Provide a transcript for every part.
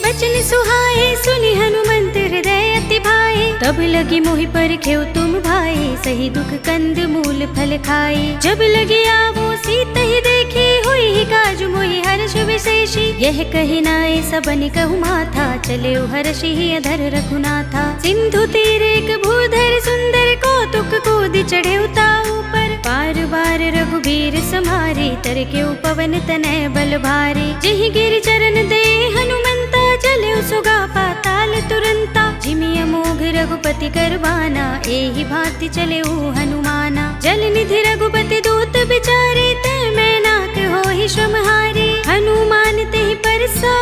बचन सुहाए, सुनि हनुमंत हृदय अति भाए। तब लगी मोहि पर खेव तुम भाई, सही दुख कंद मूल फल खाए। जब लगी आवो सीत ही देखी, हुई ही काज मोहि हर्ष विशेषी। यह कही नाय सबन कहु माथा, चले हर्षि ही अधर रघुनाथा। सिंधु तीर एक भूधर सुंदर, कौतुक कूद चढ़े ताऊ पर। बार बार रघुबीर सम्हारे, तर के पवन तनय बल भारे। जहि गिर चरण दे हनुमंता, चले सुगा पाताल तुरंता। जिमि अमोघ रघुपति करबाना, एहि भांति चले हनुमाना। जल निधि रघुपति दूत बिचारे, तै मैं नाक होहि श्रम हारे। हनुमान तेहि परसा,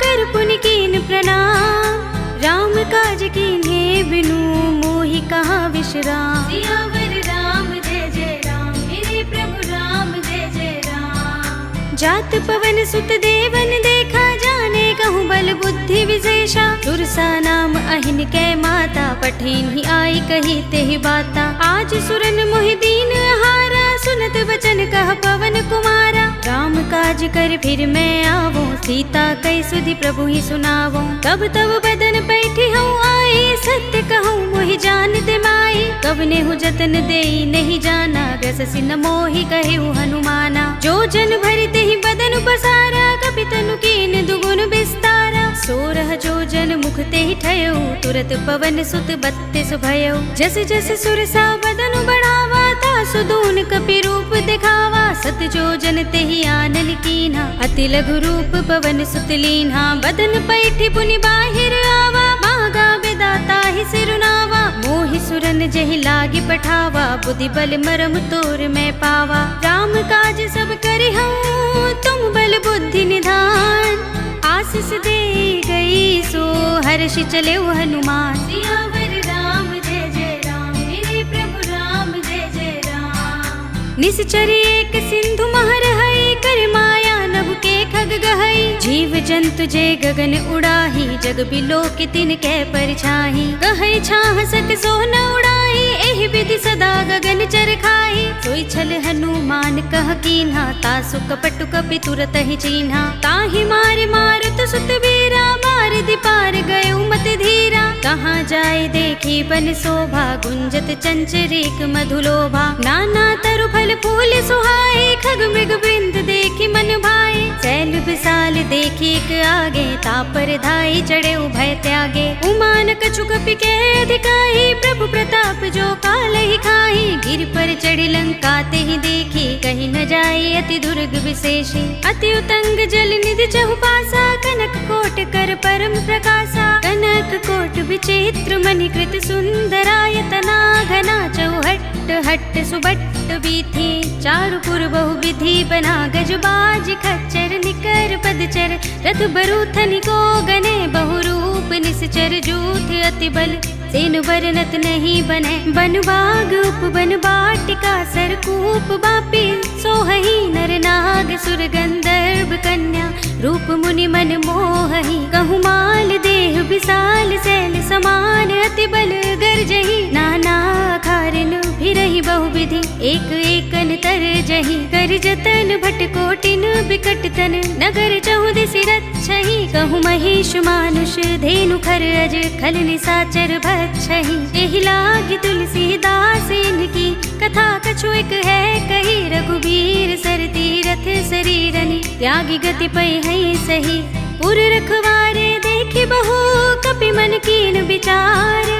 कर पुनि कीन प्रणाम। राम काज कीन्हे बिनु, मोहि कहाँ विश्राम। सियावर राम जय जय राम, मेरे प्रभु राम जय जय राम। जात पवन सुत देवन देखा, जाने कहूँ बल बुद्धि विशेषा। तुरसा नाम अहिन कै माता, पठिन ही आई कही तेहि बाता। आज सुरन मोहि दीन हारा, सुनत वचन कह पवन कुमारा। राम काज कर फिर मैं आवो, सीता कई सुधि प्रभु ही सुनावो। तब तब बदन बैठी हूँ आई, सत्य कहूँ मोहि जानत माई। कवने हूँ जतन देई नहीं जाना, ग्रससि न मोहि कहिउ हनुमाना। जो जन भरते ही बदन पसारा, कपि तनु कीन दुगुन विस्तारा। सोरह जो जन मुख ते ही ठयो, तुरत पवन सुत 32 भयो। जस जस सुरसा बदन बढ़ावा, तासु दून कपि रूप दिखावा। सत जो जन ते ही आनन कीन्हा, अति लघु रूप पवन सुत लीन्हा। बदन पैठी पुनि बाहिर आवा, मागा बेदाता ही सिरुनावा। मोहि सुरन जहि लागी पठावा, बुद्धि बल मरम तोर मैं पावा। राम काज सब करिहूँ, तुम बल बुद्धि निधान। आशीष दे गई सो, हर्षि चले हनुमान। सियावर राम जय जय राम, मेरे प्रभु राम जय जय राम। निश्चरी एक सिंधु महर हई, कर माया नभ के खग गहई। जीव जंतु जे गगन उड़ाही, जग बिलो के तिन कै परछाही। कहै छाह सक सो न उड़ाई, एहि विधि सदा गगन चर खाई। सोई छल हनुमान कह कीन्हा, तासु कपटु कपि तुरत ही चीन्हा। ताहि मारे मारुत सुत वीरा, मार दी पार गयो मत धीरा। कहाँ जाए देखी बन शोभा, गुंजत चंचरीक मधुलोभा। नाना तरु फल फूल सुहाए, खग मृग वृंद देखी मन भाए। शैल विशाल देखी एक आगे, तापर धाई चढ़े उभय त्यागे। उमान कछु कपि के अधिकाई, प्रभु प्रताप जो काल ही खाई। गिर पर चढ़ी लंका ते ही देखी, कहीं न जाए अति दुर्ग विशेषी। अति उतंग जल निधि चहुपासा, कनक कोट कर परम प्रकाशा। कनक कोट विचित्र मणिकृत सुंदरायतना, घना चौहट हट सुबट बीथी। चारु पुर बहु विधि बना, गजबाज खच्चर निकर पदचर। रथ बरूथन को गने, बहु रूप निश्चर जूथ अति बल। सेन बरनत नहीं बने, बन बाग उपवन बाटिका। सरकूप बापी सोहही, नर नाग सुर गंधर्व कन्या। रूप मुनि मन मोहही, कहु माल देह विशाल। शैल समान अति बल गर्जही, नाना खारिन फिरहि बहुविधि। एक एकन तर जही, कर जतन भट कोटिन बिकट तन। नगर चहुदिसि रक्षहि, कहु महिष मानुष धेनु खर अज। खल निसाचर भक्षहि, एहि लागी तुलसीदास इनकी। कथा कछु एक है कही, रघुबीर सर तीरथ शरीरनि। त्यागी गति पै हई सही, पुर रखवारे देखि बहु। कपि मन कीन विचार,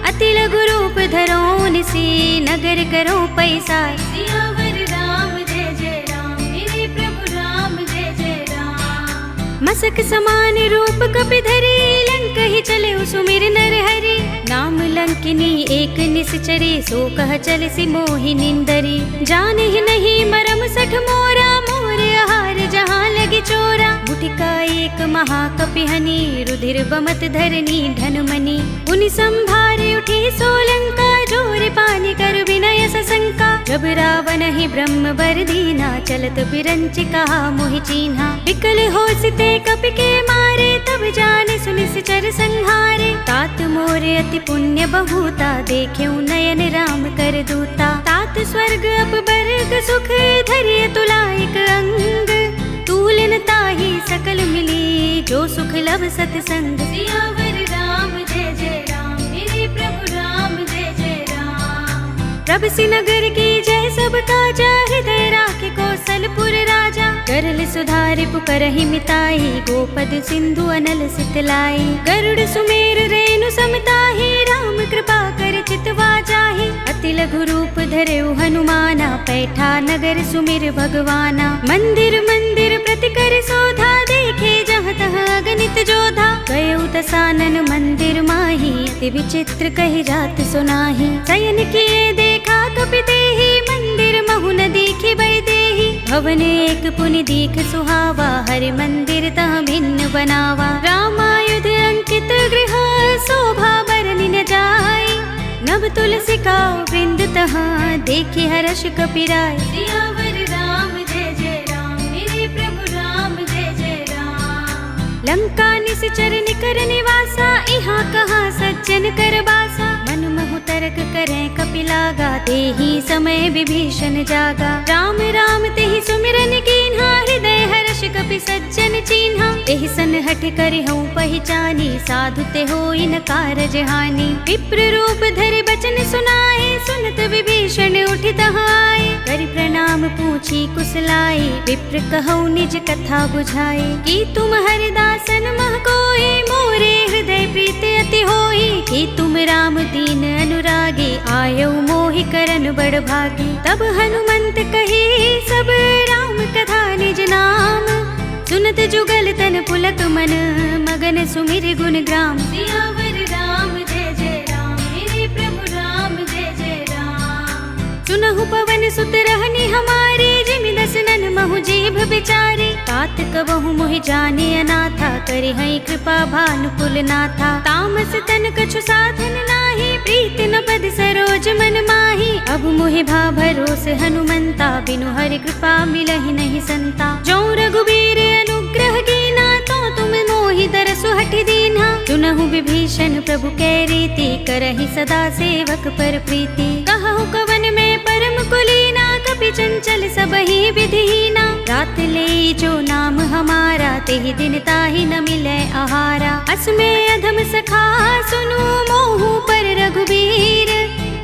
अति लघु रूप धरो निसी। नगर करो पैसार। सियावर राम जय जय राम, मेरे प्रभु राम जय जय राम। मसक समान रूप कपि धरी, लंक ही चले सुमिर नर हरि। नाम लंकिनी एक निश्चरी, सो कह चल सी मोहि निंदरी। जाने ही नहीं मरम सठ मोरा, मोर आहार जहाँ लगी चोरा। मुठिका एक महाकपि हनी, रुधिर बमत धरनी धनुमनी। उनि संभारे उठी सोलंका, जोर पानी कर विनय सशंका। जब रावण ही ब्रह्म बर दीना, चलत बिरंच कहा मोहि चीन्हा। विकल होसिते कपि के मारे, तब जाने सुनिश्चर संहारे। तात मोर अति पुण्य बहुता, देखेउ नयन राम कर दूता। तात स्वर्ग अपवर्ग सुख, धरिय तुलाइक अंग। तूलन ताहि सकल मिली, जो सुख लभ सब सत्संग। सियावर राम जय जय राम, मेरे प्रभु राम जय जय राम। प्रभ सिनगर की जय सब काजा, हृदय राखे कौशलपुर राजा। गरल सुधारि पुकरहि मिताहि, गोपद सिंधु अनल सितलाई। गरुड़ सुमेर रेणु समताहि, राम कृपा कर चितवा जाहि। अति लघु रूप धरेउ हनुमाना, पैठा नगर सुमिर भगवाना। मंदिर मंदिर प्रति कर शोधा, देखे जहाँ तहाँ अगणित जोधा। गयउ दसानन मंदिर माही, अति विचित्र कहि जात सुनाहि। शयन किए देखा कपि देहि, मंदिर महु न दीखि बै देहि। भवन एक पुनि दीख सुहावा, हरि मंदिर तह भिन्न बनावा। रामायुध अंकित गृह, शोभा बरनि न जाय। नव तुलसी का वृंद तहाँ, देखि हर्ष कपिराय। सियावर राम जय जय राम, मेरे प्रभु राम जय जय राम। लंका निश्चर निकर निवासा, इहाँ कहाँ सज्जन कर बासा। मन महु तर्क करें कपिलागा, तेहि समय विभीषण जागा। राम राम तेहि सुमिरन कीन्हा, हृदय हर्ष कपि सज्जन चीन्हा। तेहि सन हठ करि हऊँ पहिचानी, साधु ते होई न कारज हानि। विप्र रूप धरि बचन सुनाए, सुनत विभीषण उठि तहाँ आए। करि प्रणाम पूछी कुशलाई, विप्र कहऊँ निज कथा बुझाए। कि तुम हरिदासन मह कोई, मोरे हृदय प्रीति अति होई। कि तुम राम दीन अनुरागी, आयौ मोहि करन बड़ भागी। तब हनुमंत कही सब राम कथा निज नाम। सुनत जुगल तन पुलक मन, मगन सुमिर गुण ग्राम। सियावर राम जय जय राम, मेरे प्रभु राम जय जय राम। सुनहु पवन सुत रहनी हमारी, जिमि दसनन महु जीभ बिचारी। तात कबहु मोहि जाने अनाथा, करि हई कृपा भानुकुल नाथा। तामस तन कछु साधन नाही, प्रीति न पद सरोज मन माही। अब मोहि भा भरोस हनुमंता, बिनु हरि कृपा मिलहि नहीं संता। जो रघुबीर अनुग्रह कीना, तो तुम मोहि दरसु हठि दीन्हा। सुनहु विभीषण प्रभु कै रीति, करहि सदा सेवक पर प्रीति। कहु कवन में परम कुलीना, कपि चंचल सबहि विधिहीना। रात ले जो नाम हमारा, तेहि दिन ताहि न मिलै आहारा। असमे अधम सखा सुनु, मोहु पर रघुबीर।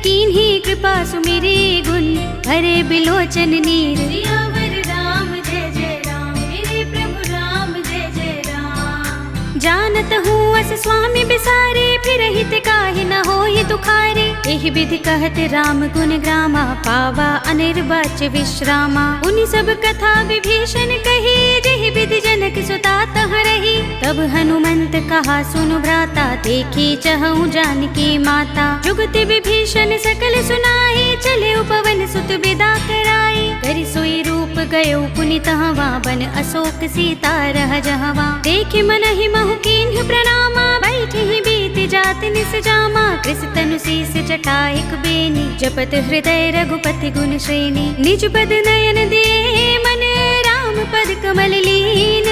कीन्ही कृपा सुमिरी गुण, भरे बिलोचन नीर। सियावर राम जय जय राम, मेरे प्रभु राम जय जय राम। जानत हूँ अस स्वामी बिसारे, फिर हित काहि न होहि दुखारे। एहि विधि कहत राम गुण ग्रामा, पावा अनिर्वाच्य विश्रामा। उनि सब कथा विभीषण कही, जेहि विधि जनक सुता तहाँ रही। तब हनुमंत कहा सुनु भ्राता, देखी चहऊँ जानकी माता। जुगति विभीषण सकल सुनाई, चले पवन सुत विदा कराई। करि सोई रूप गयो पुनि तहवा, बन अशोक सीता रह जहवा। देखे मनहि महु कीन्ह प्रणामा, बैठे ही बीत जात निस जामा। कृस तनु शीस जटाइक बेनी, जपत हृदय रघुपति गुण श्रेणी। निज पद नयन दिए मन, राम पद कमल लीन।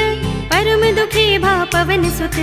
परम दुखी भा पवन सुत,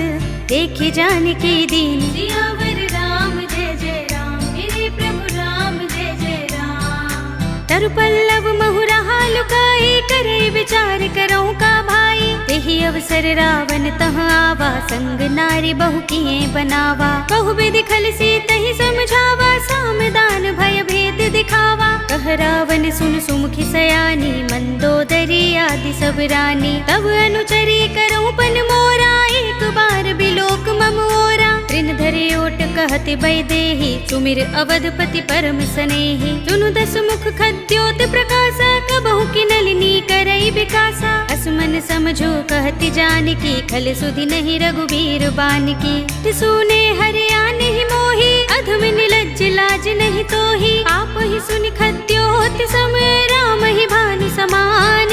देखि जानकी दीन। सियावर राम जय जय राम, मेरे प्रभु राम जय जय राम। तरु पल्लव महु रहा लुकाई, करे विचार करऊँ का भाई। तेहि अवसर रावण तहाँ आवा, संग नारी बहु किए बनावा। बहु विधि खल सीतहि समझावा, सामदान भय भेद दिखावा। कह रावण सुन सुमुखी सयानी, मंदोदरी आदि सब रानी। तब अनुचरी करऊँ पन मोरा, एक बार बिलोक मम ओरा। तृण धरे ओट कहत बैदेहि, सुमिर अवधपति परम सनेहि। सुनु दस मुख खद्योत प्रकाशा, कबहु की नलिनी करई विकासा। असमन समझो कहति जानकी, खल सुधि नहीं रघुबीर बानकी। सुने हरिया नहीं मोहि, अधम निलज्ज लाज नहीं तोहि। आप ही सुनि खद्योत सम, राम ही भानु समान।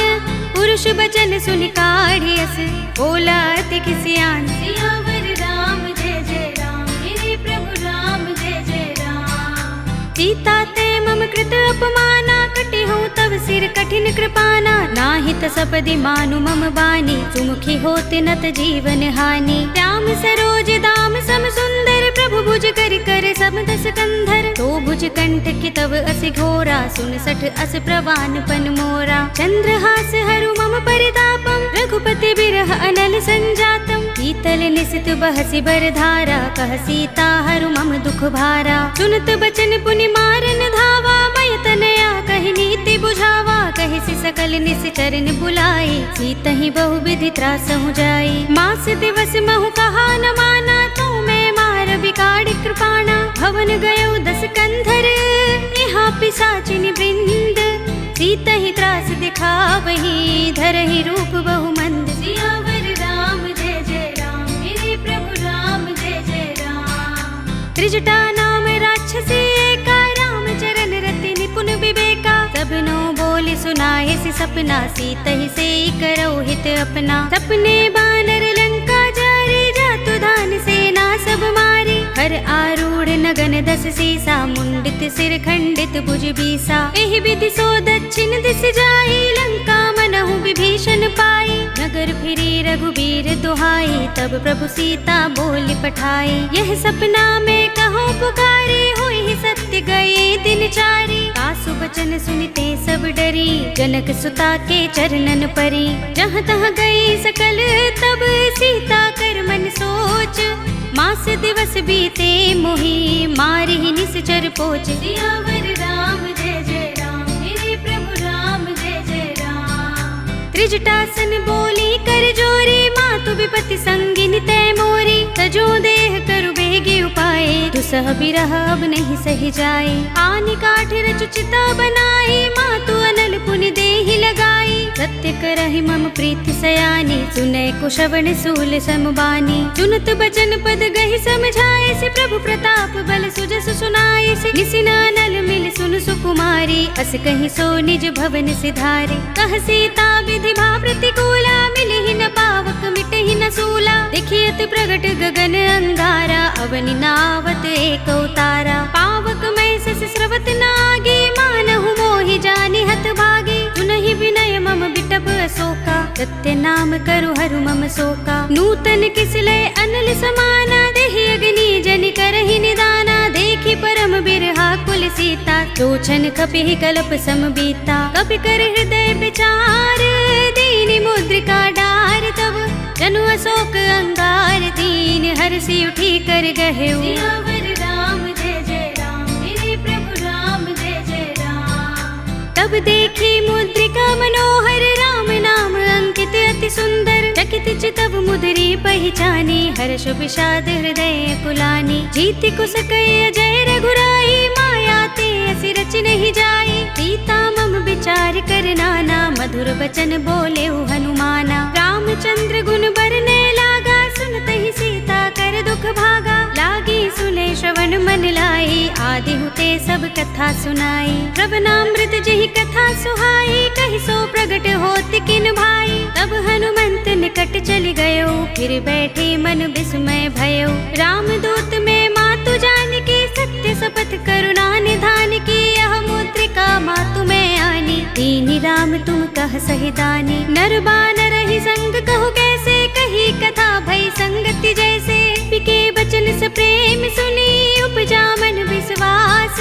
पुरुष बचन सुनि काढ़ियस, बोला अति किसियान। सियावर राम जय जय राम, मेरे प्रभु राम जय जय राम। सीता ते मम कृत अपमाना, कटे हूँ तब सिर कठिन कृपाना। नाहित सपदि मानु मम बानी, सुमुखी होत नत जीवन हानि। श्याम सरोज दाम सम सुंदर, प्रभु भुज कर कर सम दस कंधर। तो भुज कंठ की तव असि घोरा, सुन सठ अस प्रवान पन मोरा। चंद्रहास हरु मम परितापम, रघुपति बिरह अनल संजातम। शीतल निशित बहसी बर धारा, कह सीता हरु मम दुख भारा। सुनत बचन पुनि मारन धावा, मय तनया कहि नीति बुझावा। कहि सि सकल निश्चरन बुलाई, सीतहि बहु विधि त्रासहु जाई। मास दिवस महु कहा न माना, तो मैं मार बिगाड़ कृपाणा। भवन गयो 10 कंधर, यहाँ पिशाचिनी वृंद। सीतहि त्रास दिखावही, धरहि रूप बहु मंद। सियावर राम जय जय राम, मेरे प्रभु राम जय जय राम। त्रिजटा नाम राक्षसी एका, राम चरण रति निपुण विवेका। सबनो बोली सुनाए सि सपना, सीतहि से करौ हित अपना। सपने बानर लंका जारी, जातु धान सेना सब मारी। हर आरूढ़ नगन 10 सीसा, मुंडित सिर खंडित भुज बीसा। एहि विधि सो दक्षिण दिस जाई, लंका मनहु विभीषण पाई। नगर फिरी रघुबीर दुहाई, तब प्रभु सीता बोली पठाई। यह सपना में कहो पुकारी, होई सत्य गए दिन चारी। सासु बचन सुनते सब डरी, जनक सुता के चरणन परी। जहाँ तहाँ गई सकल तब, सीता कर मन सोच। मास दिवस बीते मोहि, मारहि निश्चर पोच। सियावर राम जय जय राम, मेरे प्रभु राम जय जय राम। त्रिजटासन बोली कर जोरी, मातु विपति संगिनी तै मोरी। तजो देह करु बेगी उपाय, दुसह बिरह अब नहीं सही जाए। आनि काठ रचु चिता बनाई, मातु अनल पुनि देहि लगाई। सत्य करहि मम प्रीति सयानी, सुनै कुशवन सूल समबानी। सुनत बचन पद गहि समझाए, से प्रभु प्रताप बल सुजस सुनाए। से निसिनानल मिल सुन सुकुमारी, अस कहि सो निज भवन सिधारे। कह सीता विधि भा प्रतिकूला, मिलहि न पावक मिटहि न सूला। देखियत प्रगट गगन अंगारा, अवनि नावत एक उतारा। पावक मैं सस स्रवत नागे, मानहु मोहि जानि हत भागे। सुनहि विनय मम बिटप अशोका, सत्य नाम करु हरु मम शोका। नूतन किसले अनल समाना, देहि अग्नि जनि करहि निदाना। देखि परम बिरहा कुल सीता, लोचन कपिहि कल्प सम बीता। कपि कर हृदय विचार, दीनि मुद्रिका डार। तब जनु अशोक अंगार, दीन हरषि उठी कर गहेउ। सियावर राम जय जय राम, मेरे प्रभु राम जय जय राम। तब देखी मुद्रिका मनोहर, राम नाम अंकित अति सुंदर। चकित चितव मुद्री पहिचानी, हर्ष विषाद हृदय कुलानी। जीति कुस कय जय रघुराई, माया ते असि रच नहीं जाई। सीता मम विचार कर नाना, मधुर बचन बोले हनुमाना। रामचंद्र गुण बरने लागा, सुनतहि सीता कर दुख भागा। लागी सुने श्रवण मन लाई, आदि हुते सब कथा सुनाई। श्रवणामृत जहि कथा सुहाई, कहि सो प्रगट होत किन भाई। तब हनुमंत निकट चली गयो, फिर बैठे मन विस्मय भयो। रामदूत में मातु जानकी, सत्य शपथ करुणा निधान की। यह मुद्रिका मातु में आनी, दीनि राम तुम कह सही दानी। नर बानर ही संग कहु कैसे, कही कथा भई संगति जैसे। पिके बचन स प्रेम सुनी, उपजा मन विश्वास।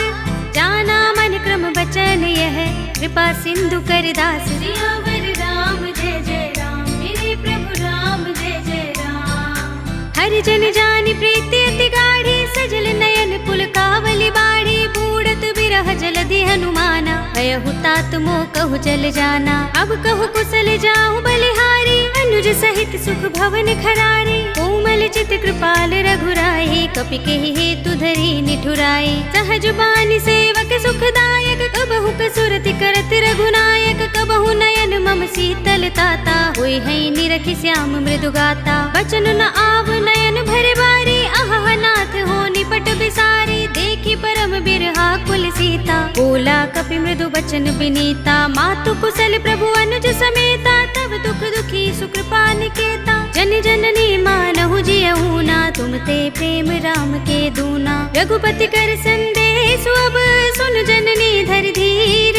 जाना मन क्रम बचन यह, कृपा सिंधु कर दास। सियावर राम जय जय राम, मेरे प्रभु राम जय जय राम। हरि जन जानि प्रीति अति गाढ़ी, सजल नयन पुलकावली बाढ़ी। बूढ़त बिरह जलधि हनुमाना, भयहु तात मोह कहु जल जाना। अब कहु कुशल जाहु बलिहारी, अनुज सहित सुख भवन खरारी। कोमल चित कृपाल रघुराई, कपि केहि हेतु धरि निठुराई। सहज बानी सेवक सुखदायक, कबहु कसुरति करत रघुनायक। कबहु नयन मम शीतल ताता, होई है निरखि श्याम मृदु गाता। बचन न आव नयन भरे बारी, अहह नाथ हो निपट बिसारी। देखि परम बिरहा कुल सीता, बोला कपि मृदु बचन बिनीता। मातु कुशल प्रभु अनुज समेता, तब दुख दुखी सुकृपा निकेता। जन जननी मानहु जियहु ना, तुम ते प्रेम राम के दूना। रघुपति कर संदेश अब, सुन जननी धर धीर।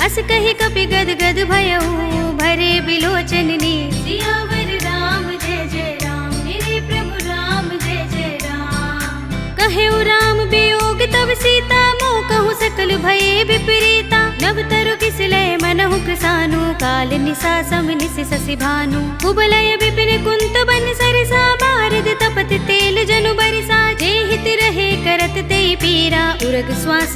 अस कहि कपि गद गद भयहु, भरे बिलोचन नीर। सियावर राम जय जय राम, मेरे प्रभु राम जय जय राम। कहेउ राम वियोग तब सीता, मोह कहु सकल भये विपरीता। नव तरु किसलय मनहु कृसानु, काल निसा सम निसि ससि भानु। कुबलय विपिन कुंत बन सरसा,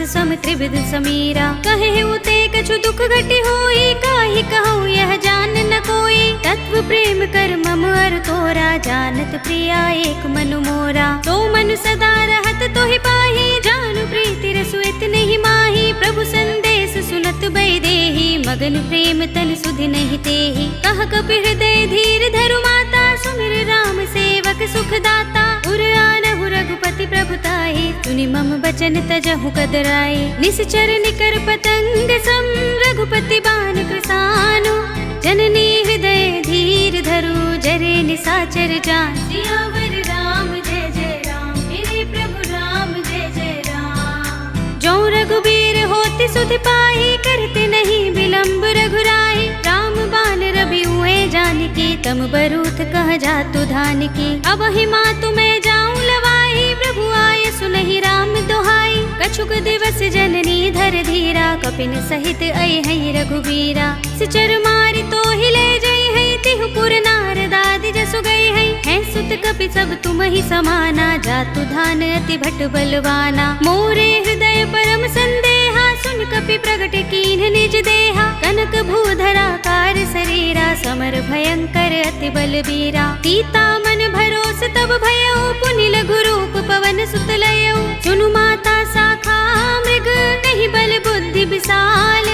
सम त्रिविध समीरा। कहे उते कछु दुख घटी होई, काहि कहूँ यह जान न कोई। तत्व प्रेम कर मम अर तोरा, जानत प्रिया एक मनु मोरा। तो मनु सदा रहत तोहि पाही, जानु प्रीति रसु इतने ही माही। प्रभु संदेश सुनत बैदेही, मगन प्रेम तन सुधि नहीं तेहि। कह कपि हृदय धीर धरु माता, सुमिर राम सेवक सुख दाता। उर आनहु रघुपति प्रभुताहि, सुनि मम बचन तजहु कदराए। निश्चर निकर पतंग सम, रघुपति बान कृसानु। जननी हृदय धीर धरु, जरे निसाचर जान। सियावर राम जय जय राम, मेरे प्रभु राम जय जय राम। जो रघुबीर होति सुधि पाहि, करते नहीं विलंब रघुराई। राम बान रवि हुए जानकी, तम बरूथ कह जातु धान की। अब ही मातु मैं जाऊं लवाई, प्रभु आय सुनहि राम दोहाई। कछुक दिवस जननी धर धीरा, कपिन सहित आई है रघुबीरा। सिचर मारि तो ही ले जई है, तिहु पुर नारद आदि जसु गई है। सुत कपि सब तुम ही समाना, जातु धान अति भट बलवाना। मोरे हृदय परम संदेहा, सुन कपि प्रगट कीन्ह निज देहा। कनक भूधरा कार शरीरा, समर भयंकर अति बलबीरा। सीता मन भरोस तब भयो, पुनि लघु रूप पवन सुत लयो। सुनु माता साखा मृग, नहीं बल बुद्धि विशाल।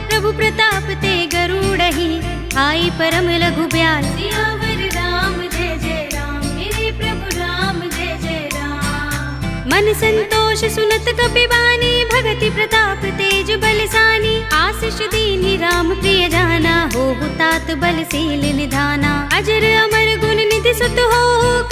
प्रभु प्रताप ते गरुड़हि, आई परम लघु ब्याल। सियावर राम जय जय राम, मेरे प्रभु राम जय जय राम। मन संतोष सुनत कपि बानी, भगति प्रताप तेज बलसानी। आशीष दीनि राम प्रिय जाना, होहु तात बलशील निधाना। अजर अमर गुण निधि सुत हो,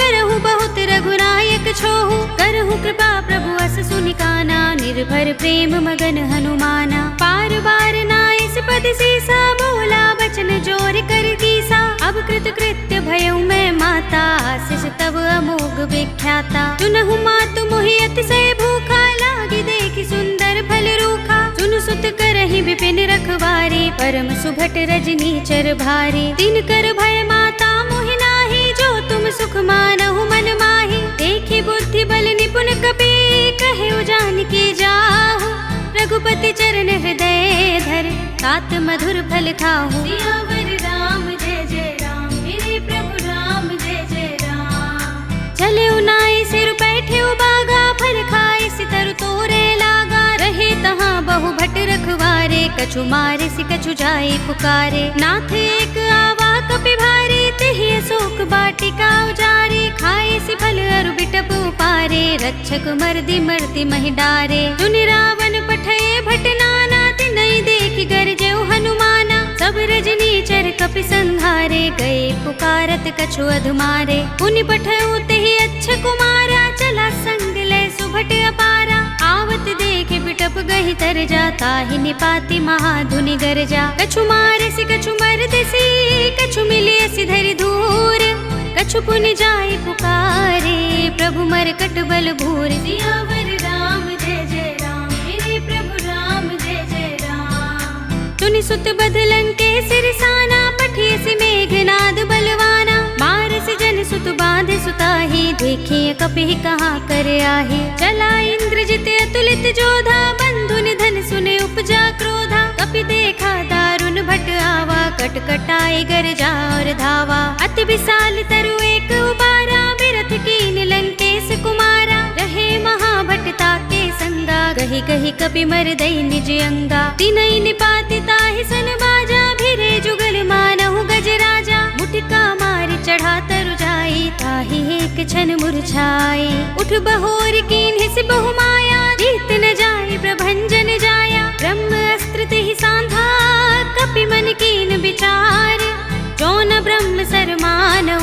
करहु बहुत रघुनायक छोहु। करहु कृपा प्रभु अस सुनि काना, निर्भर प्रेम मगन हनुमाना। पार बार नाइस पद सीसा, बोला बचन जोर कर कीसा। अब कृत कृत्य भयउ मैं माता, आशीष तब अमोघ विख्याता। सुनहु मातु मोहि अतिशय भूखा, लागी देखि सुंदर फल रूखा। सुनु सुत करहि विपिन रखवारी, परम सुभट रजनी चर भारी। दिन कर भय माता मोहि नाही, जो तुम सुख मानहु मन माही। देखि बुद्धि बल निपुण कपि, कहे जानकी जाहु। रघुपति चरण हृदय धर, तात मधुर फल खाहु। सियावर राम जय जय राम, मेरे प्रभु राम जय जय राम। चले उनाई सिर बैठे बागा, फल खाए सितर तोरे लागा। रहे तहाँ बहु भट रखवारे, कछु मारे सि कछु जाए पुकारे। नाथ एक आवा कपि भारे, तेहि अशोक बाटिका उजारे। खाए सि फल अरु बिटप उपारे, रक्षक मर्दि मर्ति महि डारे। सुनि रावण पठये भट नाना, तिनहि देखि गरजेउ हनुमाना। सब रजनी चर कपि संहारे, गए पुकारत कछु अधुमारे। पुनि पठयउ तेहि अच्छ कुमारा, चला संग ले सुभट अपारा। आवत देखे बिटप गहि तर जा, ताहि निपाति महाधुनि गरजा। कछु मारसि कछु मरदसि, कछु मिलियसि धरि धूर। कछु पुनि जाय पुकारे, प्रभु मरकट बल भूर। सियावर राम जय जय राम, मेरे प्रभु राम जय जय राम। सुनि सुत बदलन के सिरसाना, पठियसि मेघनाद बलवाना। मारसि जन सुत बांधे सुताही, देखिए कपि कहाँ कर आही। चला इंद्रजित अतुलित जोधा, बंधु निधन सुने उपजा क्रोधा। कपि देखा दारुण भट आवा, कटकटाई गरजा और धावा। अति विशाल तरु एक उबारा, बिरथ कीन लंकेश कुमारा। रहे महाभट ताके संगा, गहि गहि कपि मरदई निज अंगा। तिनहि निपाति ताहि सन बाजा, भिरे जुगल मानहु गजराजा। मुटिका मारि चढ़ा तरु जाई, ताहि एक क्षण मुरझाई। उठ बहोर कीन्हि सि बहु माया, जीत न जाय प्रभंजन जाया। ब्रह्म अस्त्र तेहि सांधा, कपि मन कीन विचार। जो न ब्रह्म सर मानऊ,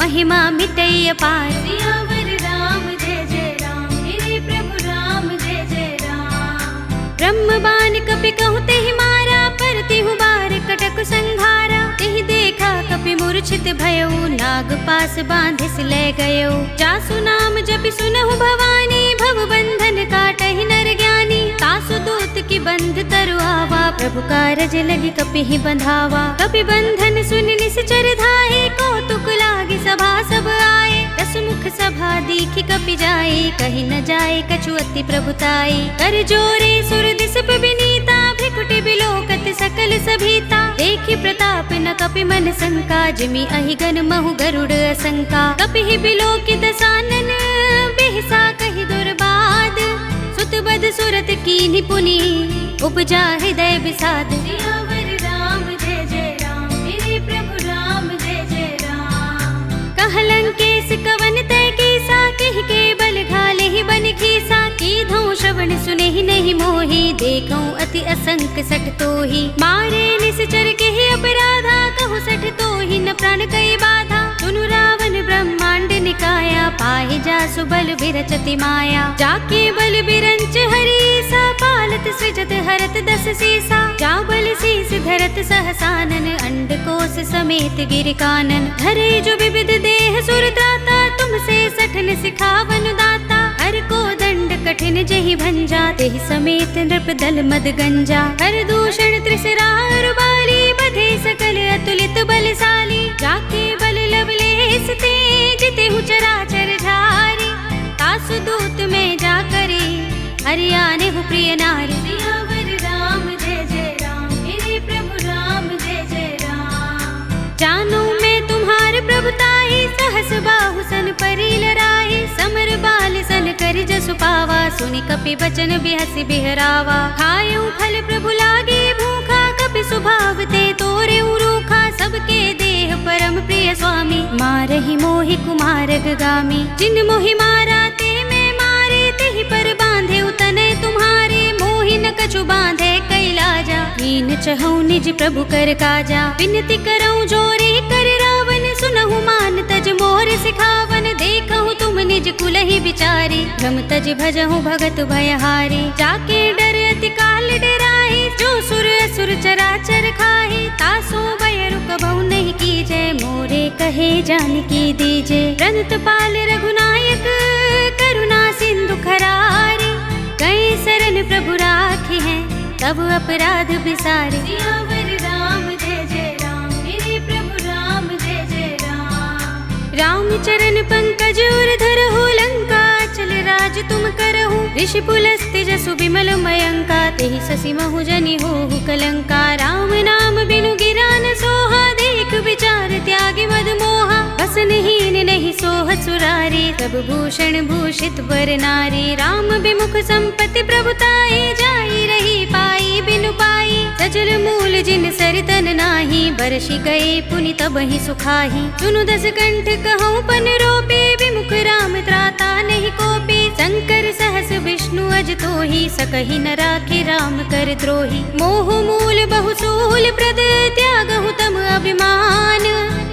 महिमा मिटई अपार। सियावर राम जय जय राम, मेरे प्रभु राम जय जय राम। ब्रह्म बान कपि कहु तेहि मारा, पर तिहु बार कटक संघारा। तेहि देखा कपि मूर्छित भयउ, नाग पास बांधिस ले गयो। जासु नाम जपि सुनहु भवानी, भव बंधन काटहि नर ज्ञानी। तासु दूत की बंध तरु आवा, प्रभु कारज लगी कपि ही बंधावा। कपि बंधन सुनि निश्चर धाये, कौतुक लागी सभा सब आए। दस मुख सभा दीखि कपि कपि जाई, कही न जाए कछु अति प्रभुताई। कर जोरे सुर दिस विनीता, भ्रिकुटि बिलोकत सकल सभीता। देखी प्रताप न कपि मन शंका, जिमि अहिगन महु गरुड़ असंका। कपि बिलोकित सानन, बिहसा कहि दुर्बाद। सुत बद सुरत कीन्हि पुनि, उपजा हृदय विषाद। सियावर राम जय जय राम, मेरे प्रभु राम जय जय राम। कहलंकेश कवन तय कीसा, कहि के बल घाले ही बन खीसा। कीधौ श्रवण सुनेहि नहीं मोहि, देखौ अति असंक सठ तोहि। मारे निश्चर केहि अपराधा, कहु सठ तोहि न प्राण कई बाधा। सुनु रावण ब्रह्मांड निकाया, पाहि जासु बल विरचति माया। जाके बल बिरंच हरीसा, पालत सृजत हरत दस सीसा। जा बल शीस धरत सहसानन, अंडकोश समेत गिर कानन। धरे जो विविध देह सुर त्राता, तुमसे सठन सिखावन दाता। हर को दंड कठिन जहि भंजा, तेहि समेत नृप दल मद गंजा। हर दूषण त्रिसरार बाली, बधे सकल अतुलित बलशाली। जाके बल लवलेस ते, जितेहु चराचर झारी। तासु दूत में जा करे, हरियाने हु प्रिय नारी। सियावर राम जय जय राम, मेरे प्रभु राम जय जय राम। जानो मैं तुम्हार प्रभुताई, सहस बाहु सन परी लराई। समर बाल सन कर जसु पावा, सुनि कपि बचन बिहसि बिहरावा। खायउ फल प्रभु लागे भूखा, कपि स्वभाव ते तोरे रूखा। सबके देह परम प्रिय स्वामी, मारहि मोहि कुमार गामी। जिन मोहि मारा ते मैं मारे, तेहि पर बांधे उतने तुम्हारे। मोहि न कछु बांधे कैलाजा, कीन चहु निज प्रभु कर काजा। विनती करऊं जोरे कर रावण, सुनहु मान तज मोर सिखावन। देखहु तुम निज कुलहि विचारी, भ्रम तज भजहु भगत भयहारी। जाके डर अति काल डराहि, जो सुर असुर चराचर खाहि। तासो भय रुकबहु नहीं कीजय, मोरे कहे जानकी दीजे। रंत पाल रघुनायक, करुणा सिंधु खरारी। गए शरण प्रभु राखी हैं, तब अपराध बिसारे। सियावर राम जय जय राम, मेरे प्रभु राम जय जय राम। राम चरण पंकज उर धरहु, लंका चल राज तुम करहु। ऋषि पुलस्त्य जसु विमल मयंका, तेहि शशि महु जनि होहु कलंका। राम नाम बिनु गिरा न सोहा, देख विचार त्यागी मद मोहा। बसनहीन नहीं सोह सुरारी, सब भूषण भूषित वर नारी। राम विमुख संपत्ति प्रभुताई, जाई रही पाई बिनु पाई। सजल मूल जिन सरितन नाही, बरषि गए पुनि तबहि सुखाही। सुनु दस कंठ कहूँ पन रोपे, विमुख राम त्राता नहीं कोपे। शंकर सहस विष्णु अज तोहि, सकहि न राखे राम कर द्रोही। मोह मूल बहु सूल प्रद, त्यागहु तम अभिमान।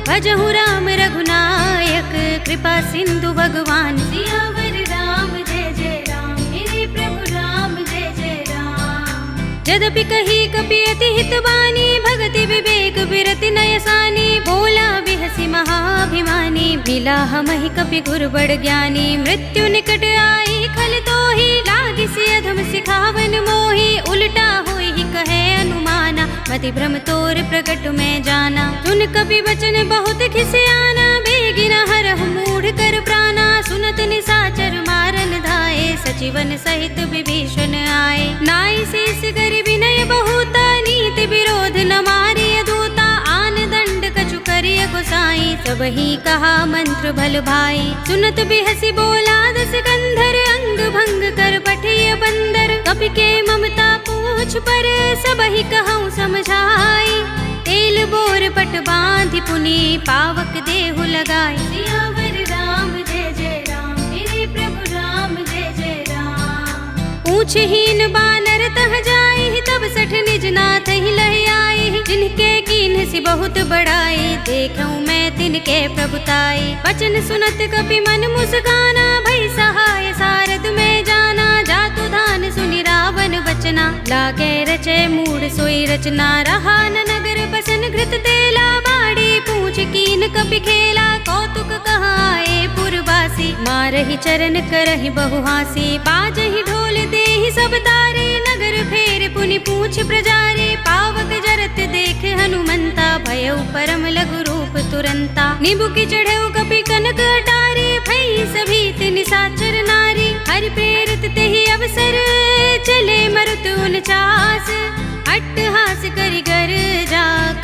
भजहु राम रघुनायक, कृपा सिंधु भगवान। सियावर राम जय जय राम, मेरे प्रभु राम जय जय राम। यद्यपि कही कपि अति हित बानी, भगति विवेक बिरति नयसानी। बोला बिहसि महाभिमानी, मिला हमहि कपि गुर बड़ ज्ञानी। मृत्यु निकट आई खल तोहि, लागिसि अधम सिखावन मोहि। उल्टा होई कहे अनुमाना, मति भ्रम तोर प्रकट में जाना। सुन कपि वचन बहुत खिसियाना, बेगिन हरहु मूढ़ कर प्राणा। सुनत निशाचर मारन धाये, सचिवन सहित विभीषण आए। नाई शेष कर विनय बहुता, नीति विरोध न मारे दूता। आन दंड कछु करिय गोसाई, सबहि कहा मंत्र भल भाई। सुनत बिहसि बोला दस कंधर, अंग भंग कर पठिय बंदर। कपि के ममता पूछ पर, सबहि कहूँ समझाई। तेल बोर पट बांधि पुनि, पावक देहु लगाई। सियावर राम जय जय राम, मेरे प्रभु राम जय जय राम। पूछहीन बानर तह जाई, तब सठ निज नाथ ही लहि आई। जिनके कीन्हसि बहुत बड़ाई, देखऊँ मैं तिनके प्रभुताई। वचन सुनत कपि मन मुस्काना, भई सहाय सारद में जाना। जातु धान सुनि रावण बचना, लागे रचे मूढ़ सोई रचना। रहा न नगर बसन घृत तेला, बाड़ी पूछ कीन कपि खेला। कौतुक कहाए पुरवासी, मारहि चरण करहि बहुहासी। बाजहि ढोल देहि सब तारे, नगर फेर पुनि पूछ प्रजारे। पावक जरत देख हनुमंता, भयउ परम लघु रूप तुरंता। निबुकि चढ़ऊ कपि कनक अटारे, भई सभी निशाचर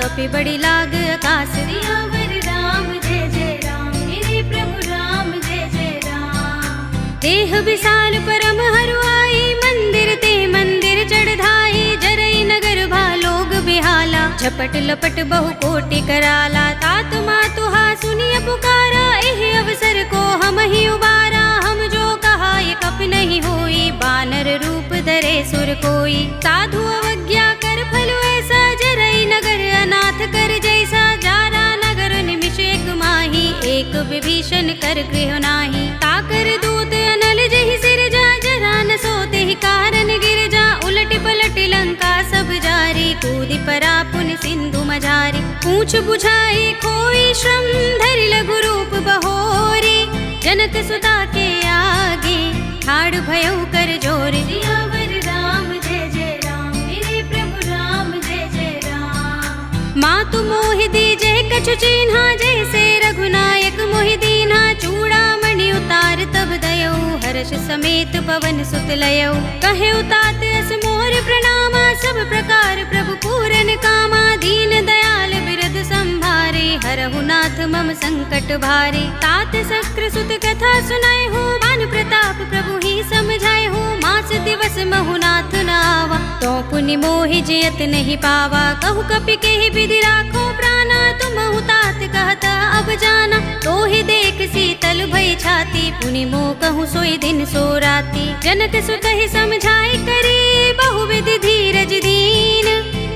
कपि बड़ी लाग आकाश। सियावर राम जय जय राम, मेरे प्रभु राम जय जय राम। देह विशाल परम हरुआई, मंदिर ते मंदिर चढ़ाई। जरई नगर भालोग बिहाला, झपट लपट बहु कोटि कराला। तात मातुहा सुनिय पुकारा, एहि अवसर को हम ही उबारा। हम जो कहा ये कप नहीं होई, बानर रूप धरे सुर कोई। साधु अवज्ञा कर फल ऐसा, जरई नगर अनाथ कर जैसा। जारा नगर निमिष एक माही, एक विभीषण कर गृह नाही। ताकर दूत अनल जहि सिर जा, जरा न सोते ही कारण गिर जा। उलट पलट लंका सब जारी, कूदि परा पुन सिंधु मझारी। पूछ बुझाई खोई श्रम, धरि लघु रूप बहोरी। जनक सुता के आगे, ठाड़ भयउ कर जोर। सियावर राम जय जय राम, मेरे प्रभु राम जय जय राम। मातु मोहि दीजे कछु चिन्हा, जैसे रघुनायक मोहि दीन्हा। चूड़ामणि उतार तब दयौ, हर्ष समेत पवन सुत लयौ। कहे उतात अस मोर प्रणामा, सब प्रकार प्रभु पूरन कामा। दीन दयाल बिरद संभारे, हरहु नाथ मम संकट भारे। तात शक्र सुत कथा सुनाए हो, बान प्रताप प्रभु ही समझाए हो। मास दिवस महु नाथ नावा, तो पुनि मोहि जियत नहीं पावा। कहु कपि केहि विधि राखो प्राणा, तुम तात कहता अब जाना। तो ही देख शीतल भई छाती, पुनि मोह कहूँ सोई दिन सो राती। जनक सुत ही समझाए करे, बहुविधि धीरज दीन।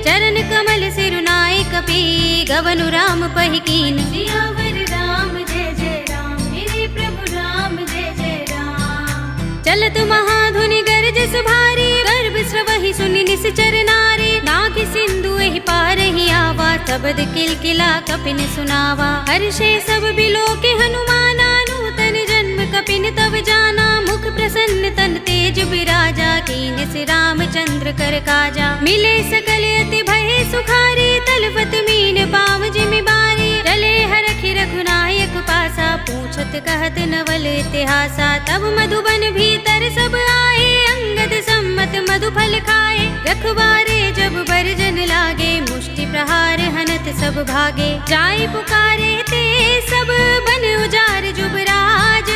चरण कमल सिरुनाए कपि, गवनु राम पहि कीन। सियावर राम जय जय राम, मेरे प्रभु राम जय जय राम। चलत महाधुनि गरजस भारी, गर्भ स्रवहि सुनि निश्चर नारी। नाग सिंधु एहि पार ही आवा, शब्द किलकिला कपिन सुनावा। हर्षे सब बिलोके हनुमाना, नूतन जन्म कपिन तब जाना। मुख प्रसन्न तन तेज बिराजा, कीन से रामचंद्र कर काजा। मिले सकल अति भय सुखारी, तलवत मीन पाव जिमि बारी। चले हरखि रघुनायक पासा, पूछत कहत नवल इतिहासा। तब मधुबन भीतर सब आए, अंगद सम्मत मधु फल खाए। रखवारे जब बरजन लागे, मुष्टि प्रहार हनत सब भागे। जाय पुकारे ते सब बन उजार जुबराज।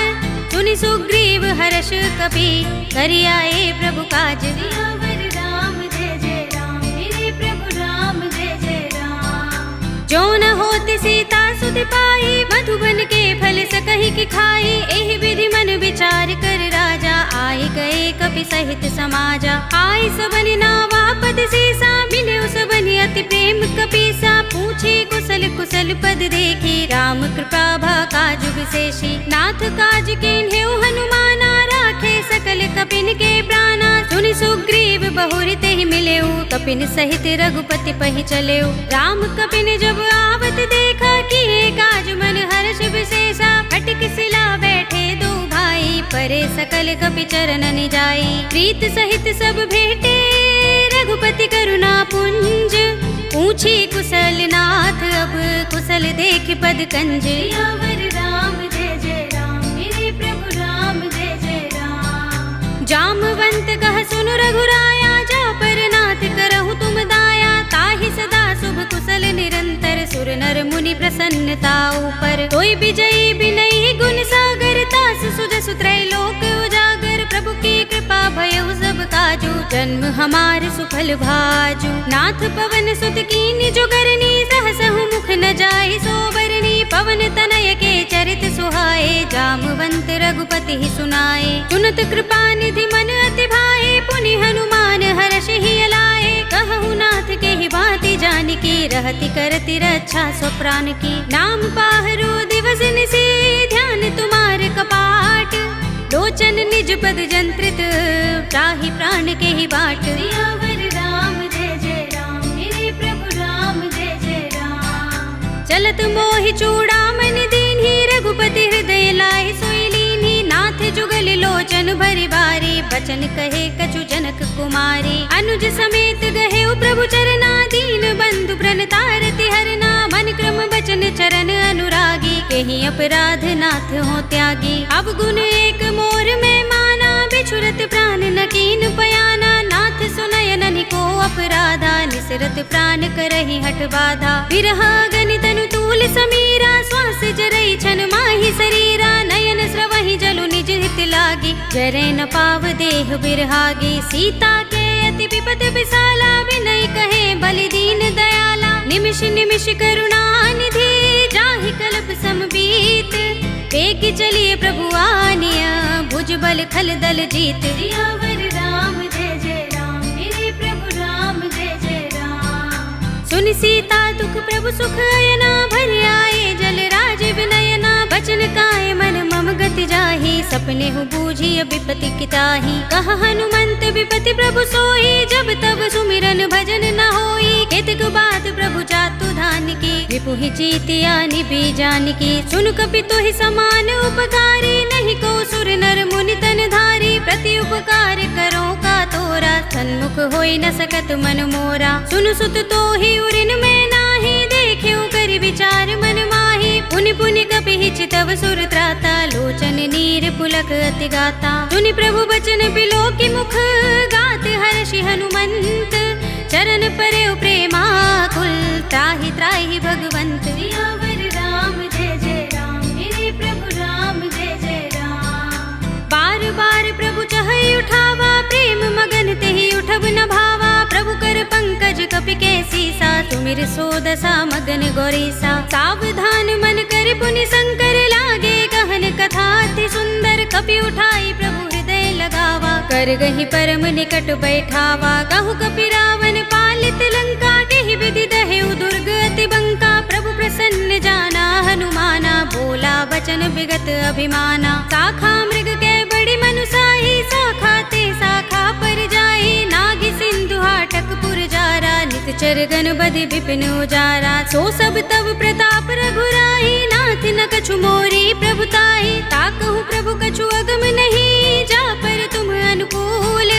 सुनि सुग्रीव हर्ष कपि, करि आए प्रभु काज। सियावर राम जय जय राम, मेरे प्रभु राम जय जय राम। जो न होत सीता सुत पाई, मधुबन के फल सकहि की खाई। एहि विधि मन विचार कर राजा, आए गए कपि सहित समाजा। आए सबनि नावा पद सीसा, मिले सबनि अति प्रेम कपीसा। पूछे कुशल कुशल पद देखी, राम कृपा भा काज विशेषी। नाथ काज कीन्हे हनुमाना, राखे सकल कपिन के प्राणा। सुनि सुग्रीव बहुरि तेहि मिलेउ, कपिन सहित रघुपति पहि चलेउ। राम कपिन जब आवत देखा, किए काज मन हर्ष विशेषा। हटिक सिला बैठे दो भाई, परे सकल कपि चरणन जाई। प्रीत सहित सब भेटे, रघुपति करुणा पुंज। पूछी कुशल नाथ अब, कुशल देख पद कंज। सियावर राम जय जय राम, मेरे प्रभु राम जय जय राम। जामवंत कह सुनु रघुराया, जा पर नाथ करहु तुम दाया। ताहि सदा शुभ कुशल निरंतर, सुर नर मुनि प्रसन्नता ऊपर। कोई विजयी बिनई गुण सागर, तास सुजसु त्रैलोक उजागर। प्रभु की कृपा भयउ सब काजू, जन्म हमार सुफल भाजू। नाथ पवन सुत कीन्हि जो करनी, सहसहु मुख न जाहि सो बरनी। पवन तनय के चरित सुहाए, जामवंत रघुपति ही सुनाए। सुनत कृपा निधि मन अति भाए, पुनि हनुमान हर्ष ही अलाए। कहु नाथ के ही भांति जानकी, रहति करति रक्षा स्व प्राण की। नाम पाहरो दिवस निशि, ध्यान तुम्हार कपाट। लोचन निज पद जंत्रित, त्राहि प्राण के ही बाट। सियावर राम जय जय राम, मेरे प्रभु राम जय जय राम। चलत मोहि चूड़ामणि दीन्हि, रघुपति हृदय लाहि सोई लीन्हि। नाथ जुगल लोचन भरि बारी, बचन कहे कछु जनक कुमारी। अनुज समेत गहे प्रभु चरना, दीन बंधु प्रणतारति हरना। मन क्रम बचन चरण अनुरागी, केहि अपराध नाथ हो त्यागी। अब गुण एक मोर में माना, बिछुरत प्राण न कीन पयाना। नाथ सुनयन को अपराधा, निसरत प्राण करहि हठ बाधा। बिरहा गनि तनु तूल समीरा, श्वास जरई छन माहि शरीरा। नयन स्रवहि जलु निज हित लागी, जरे न पाव देह बिरहागी। सीता के अति विपद विशाला, विनय कहे बलि दीन दयाला। निमिष निमिष करुणा निधि, जाहि कल्प समबीत। बेग चलिए प्रभु आनिया, भुज बल खल दल जीत। सियावर राम जय जय राम, मेरे प्रभु राम जय जय राम। सुन सीता दुख प्रभु सुख अयना, भर आए जल राज विनयना। बचन काय मन मम गति जाहि, सपने हूँ बूझी विपति किताहि। कहा हनुमंत विपति प्रभु सोई, जब तब सुमिरन भजन न होई। केतक बात प्रभु जातु धान की, रिपुहि जीतिया निबि जानकी। सुन कपि तोहि समान उपकारी, नहीं को सुर नर मुनि तन धारी। प्रति उपकार करो का तोरा, सन्मुख होई न सकत मन मोरा। सुन सुत तोहि उरिन में नाही, देख्यो कर विचार मन माही। पुनि पुनि कपि चितव सुर त्राता, लोचन नीर पुलक अति गाता। सुनि प्रभु बचन बिलोकि मुख, गात हर्षि हनुमंत। चरण परयो प्रेमाकुल, त्राहि त्राहि भगवंत। सियावर राम जय जय राम, मेरे प्रभु राम जय जय राम। बार बार प्रभु चहई उठावा, प्रेम मगन तेहि उठब न भावा। प्रभु कर पंकज कपि के सीसा, सुमिर सो दशा मगन गौरीसा। सावधान मन कर पुनि शंकर, लागे कहन कथा अति सुंदर। कपि उठाई प्रभु हृदय लगावा, कर गहि परम निकट बैठावा। कहु कपि रावण पालित लंका, केहि विधि दहेउ दुर्ग अति बंका। प्रभु प्रसन्न जाना हनुमाना, बोला बचन विगत अभिमाना। शाखा मृग के बड़ी मनुसाही, शाखा ते शाखा पर जाई। नाग सिंधु हाटक पुर जारा, नित चरगन बधि विपिन उजारा। सो सब तब प्रताप रघुराई, नाथ न कछु मोरी प्रभुताई। ताकहु प्रभु कछु अगम नहीं, जा पर तुम अनुकूल।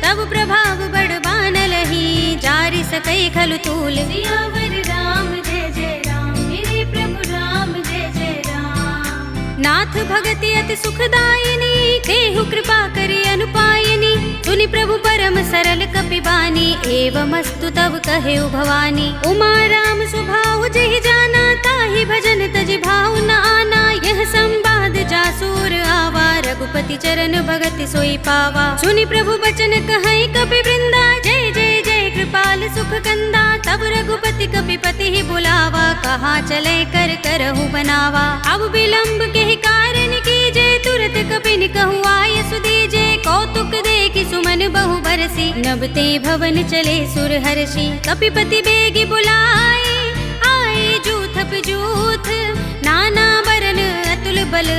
तब प्रभाव बड़ बानलहि, जारि सकै खलु तूल। सियावर राम जय जय राम, मेरे प्रभु राम जय जय राम। नाथ भगति अति सुखदायिनी, देहु कृपा करि अनुपायिनी। सुनि प्रभु परम सरल कपि बानी, एवमस्तु तब कहे भवानी। उमा राम सुभाउ जहि जाना, ताहि भजन तजि भाउ न आना। यह संवाद जासूर आवा, रघुपति चरण भगति सोई पावा। सुनि प्रभु बचन कहै कपि वृंदा, जय जय जय कृपाल सुख कंदा। तब रघुपति कपि पति ही बुलावा, कहा चले कर करहु बनावा। अब विलंब के कारण कीजे, तुरत कपि कहु आय सुदीजे। कौतुक देखि सुमन बहु बरसी, नबते भवन चले सुर हर्षि। कपिपति बेगी बुलाए, आए जूथ जूथ। नाना बरन अतुल बल,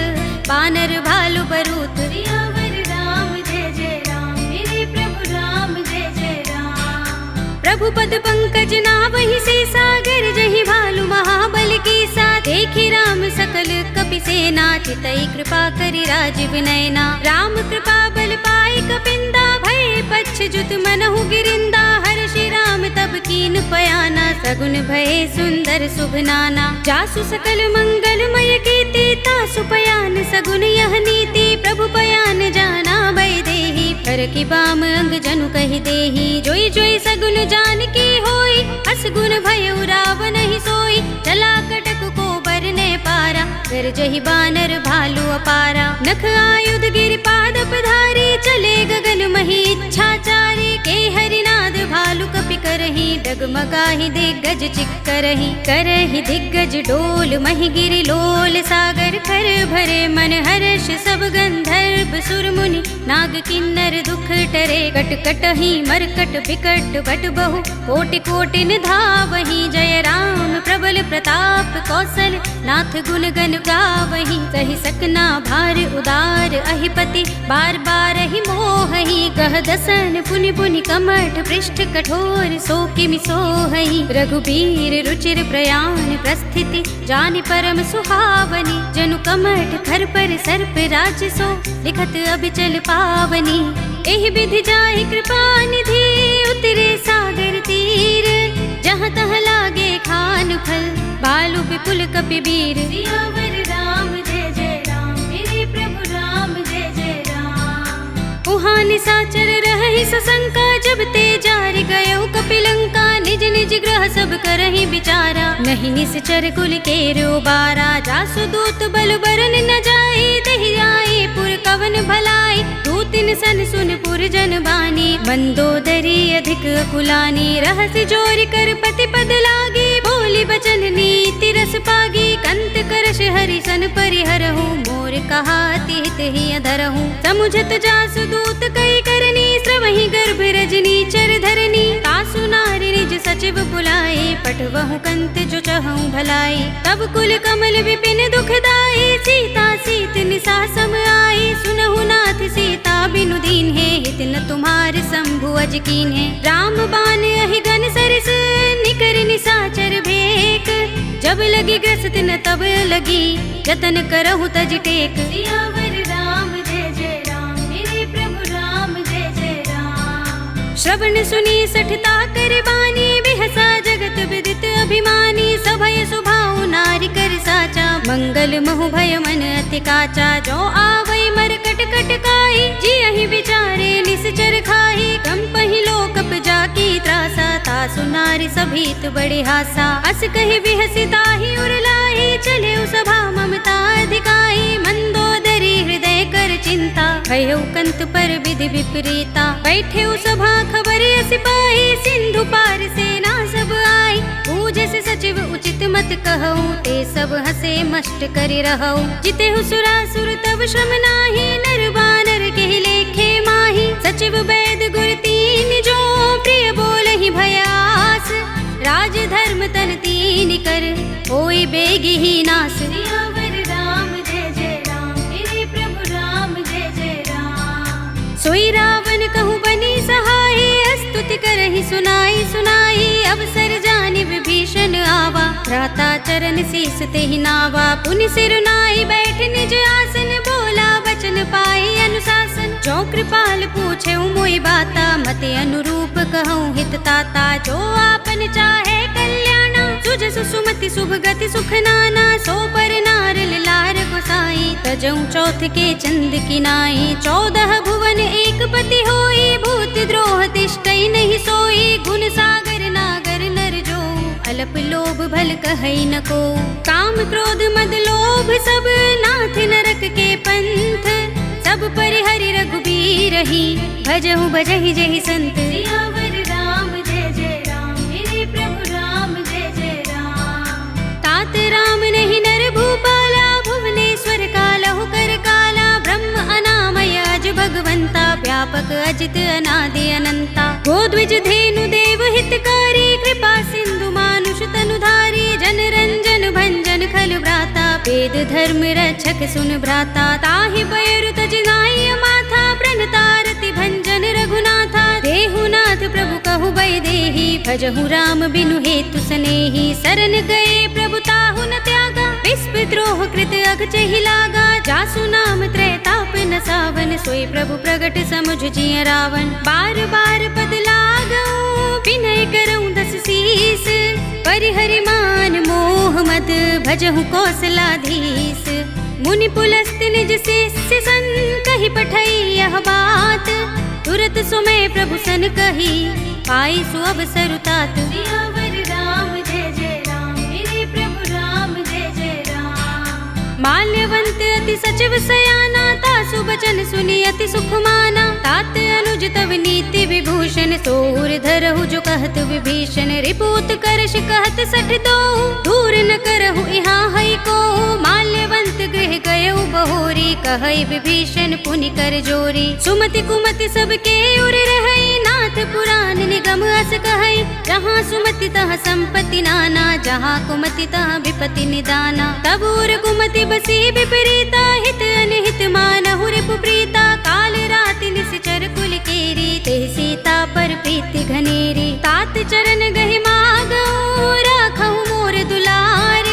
बानर भालु बरूथ। सियावर राम जय जय राम, मेरे प्रभु राम जय जय राम। प्रभु पद पंकज नावहि सीसा, गिरजहि भालु महाबल कीसा। देखि राम सकल कपि सेना, चितई कृपा करि राजीव नयना। राम कृपा बल पाई कपिंदा, भय पच्छ जुत मनहु गिरिंदा। हर्षि राम तब कीन पयाना, सगुन भय सुंदर शुभ नाना। जासु सकल मंगलमय कीर्ति, तासु पयान सगुन यह नीति। प्रभु पयान जाना भय देहि, कर की बाम अंग जनु कहि देहि। जोई जोई सगुन जान की होई, असगुन भय रावण ही सोई। चला कटक को बरने पारा, कर जहि बानर भालु अपारा। नख आयुध गिर पाद पधारी, चले गगन मही इच्छाचारी। के हरिनाद भालु कपि करहि, डगमगाहि दिग्गज चिक्करहि। करहि दिग्गज डोल महि गिरि लोल, सागर खर भरे मन हर्ष। सब गंधर्व सुर मुनि, नाग किन्नर दुख टरे। कट कटहि मरकट बिकट बट बहु, कोटि कोटिन धावहि। जय राम प्रबल प्रताप कौशल, नाथ गुण गण गावहि। सहि सकना भार उदार, अहिपति बार बार ही मोहहि। कह दसन पुनि पुनि कमठ, पृष्ठ कठोर सो किमि सोहहि। रघुबीर रुचिर प्रयाण, प्रस्थिति जानि परम सुहावनी। जनु कमठ खर पर सर्प राज सो, लिखत अभिचल पावनी। एहि विधि जाहि कृपा निधि, उतरे सागर तीर। जहाँ तहाँ लागे खान फल, बालु विपुल कपि बीर। सियावर राम जय जय राम, मेरे प्रभु राम जय जय राम। उहाँ निशाचर रहहि नहीं सशंका, जब ते जारी गयो कपिलंका। निज निज ग्रह सब करहि विचारा, नहीं निश्चर कुल केरो बारा। जासु दूत बल बरन न जाई, दहि आए पुर कवन भलाई। दूतिन सन सुन पुर जन बानी, मंदोदरी अधिक कुलानी। रहस्य जोर कर पति पद लागी, बोली बचन नीति रस पागी। कंत करश हरि सन परिहरहु, मोर कहा तिहित ही अधरहु। समुझत जासु दूत कई करनी, श्रवहि गर्भ रजनी चर धरनी। तासु नारी निज सचिव बुलाए, पठवहु कंत जो चहु भलाई। तब कुल कमल विपिन दुखदाई, सीता सीत निसा सम आई। सुनहु नाथ सीता बिनु दीन है, हित न तुम्हार शंभु अज कीन है। राम बान अहि गन सरिस, निकर निसाचर भेक। जब लगी ग्रस्त न तब लगी, जतन करहु तज टेक। सियावर राम जय जय राम, मेरे प्रभु राम जय जय राम। श्रवण सुनी सठता कर बानी, बिहसा जगत विदित अभिमानी। सभय सुभाउ नारी कर साचा, मंगल महु भय मन अति काचा। जो आवै मरकट कटकाई, जियहि विचारे निश्चर खाई। कंपहि लोकप जाकी त्रासा, तासु नारी सभीत बड़े हासा। अस कहि बिहसिताहि उरलाई, चले सभा ममता अधिकाई। मंदोदरी हृदय कर चिंता, भयउ कंत पर विधि विपरीता। बैठे सभा खबर सिपाही, सिंधु पार सेना सब आई। पूजस सचिव उचित मत कहूँ, ते सब हसे मष्ट करि रहऊ। जिते सुरासुर तब श्रम नाही, नर बानर के लेखे माही। सचिव वैद गुर तीन जो, प्रिय बोलहि भयास। राज धर्म तन तीन कर, होई बेगी ही नास। सियावर राम जय जय राम, मेरे प्रभु राम जय जय राम। सोई रावण कहूँ बनी सहाय, स्तुति करहि सुनाई सुनाई। अवसर जानि विभीषण आवा, भ्राता चरण शीस तेहि नावा। पुनि सिर नाई बैठ निज आसन, बोला वचन पाई अनुशासन। जो कृपाल पूछे मोहि बाता, मते अनुरूप कहूँ हित ताता। जो आपन चाहे कल्याणा, सुजसु सुमति शुभ गति सुख नाना। सो पर नारल लार गोसाई, तजऊ चौथ के चंद किनाई। 14 भुवन एक पति होई, भूत द्रोह तिष्ठई नहीं सोई। गुण सागर नागर नर जो, अल्प लोभ भल कहई न को। काम क्रोध मद लोभ सब, नाथ नरक के पंथ। सब परिहरि रघुबीर ही, भजहु भजहि जहि संत। सियावर राम जय जय राम, मेरे प्रभु राम जय जय राम। तात राम नहीं नर भूपाला, भुवनेश्वर कालहु कर काला। ब्रह्म अनामय अज भगवंता, व्यापक अजित अनादि अनंता। गोद्विज धेनु देव हितकारी, कृपा सिंधु मानुष तनुधारी। जन रंजन भंजन खल भ्राता, वेद धर्म रक्षक सुन भ्राता। ताहि पैरु तज नाई माथा, प्रणतारति भंजन रघुनाथा। देहुनाथ प्रभु कहु बै देहि, भजहु राम बिनु हेतु सनेहि। शरण गए प्रभु ताहु न त्यागा, विस्पद्रोह कृत अघचहि लागा। जासु नाम त्रैताप न सावन, सोई प्रभु प्रगट समुझ जिय रावण। बार बार पद लागऊ, विनय करऊँ दस शीस। परिहरि मान मोह मद, भजहु कौशलाधीश। मुनि पुलस्त निज शिष्य सन, कहि पठई यह बात। तुरत सुमय प्रभु सन कही, पाई सु अवसर तात। सियावर राम जय जय राम, मेरे प्रभु राम जय जय राम। माल्यवंत अति सचिव सयाना, तासु बचन सुनि अति सुख माना। तात अनुज तव नीति विभूषण, सोर धरहु जो कहत विभीषण। रिपुत करश कहत सठ दो, दूर न करहु यहाँ हई को। माल्यवंत गृह गयउ बहोरी, कहई विभीषण पुनि कर जोरी। सुमति कुमति सबके उर रहई, नाथ पुराण निगम अस कहई। जहाँ सुमति तहाँ संपत्ति नाना, जहाँ कुमति तहाँ विपत्ति निदाना। तब उर कुमति बसी विपरीता, हित अनहित मानहु रिपु प्रीता। काल राति निश्चर कुल केरी, तेहि सीता पर प्रीति घनेरी। तात चरण गहि मागऊ, राखहु मोर दुलार।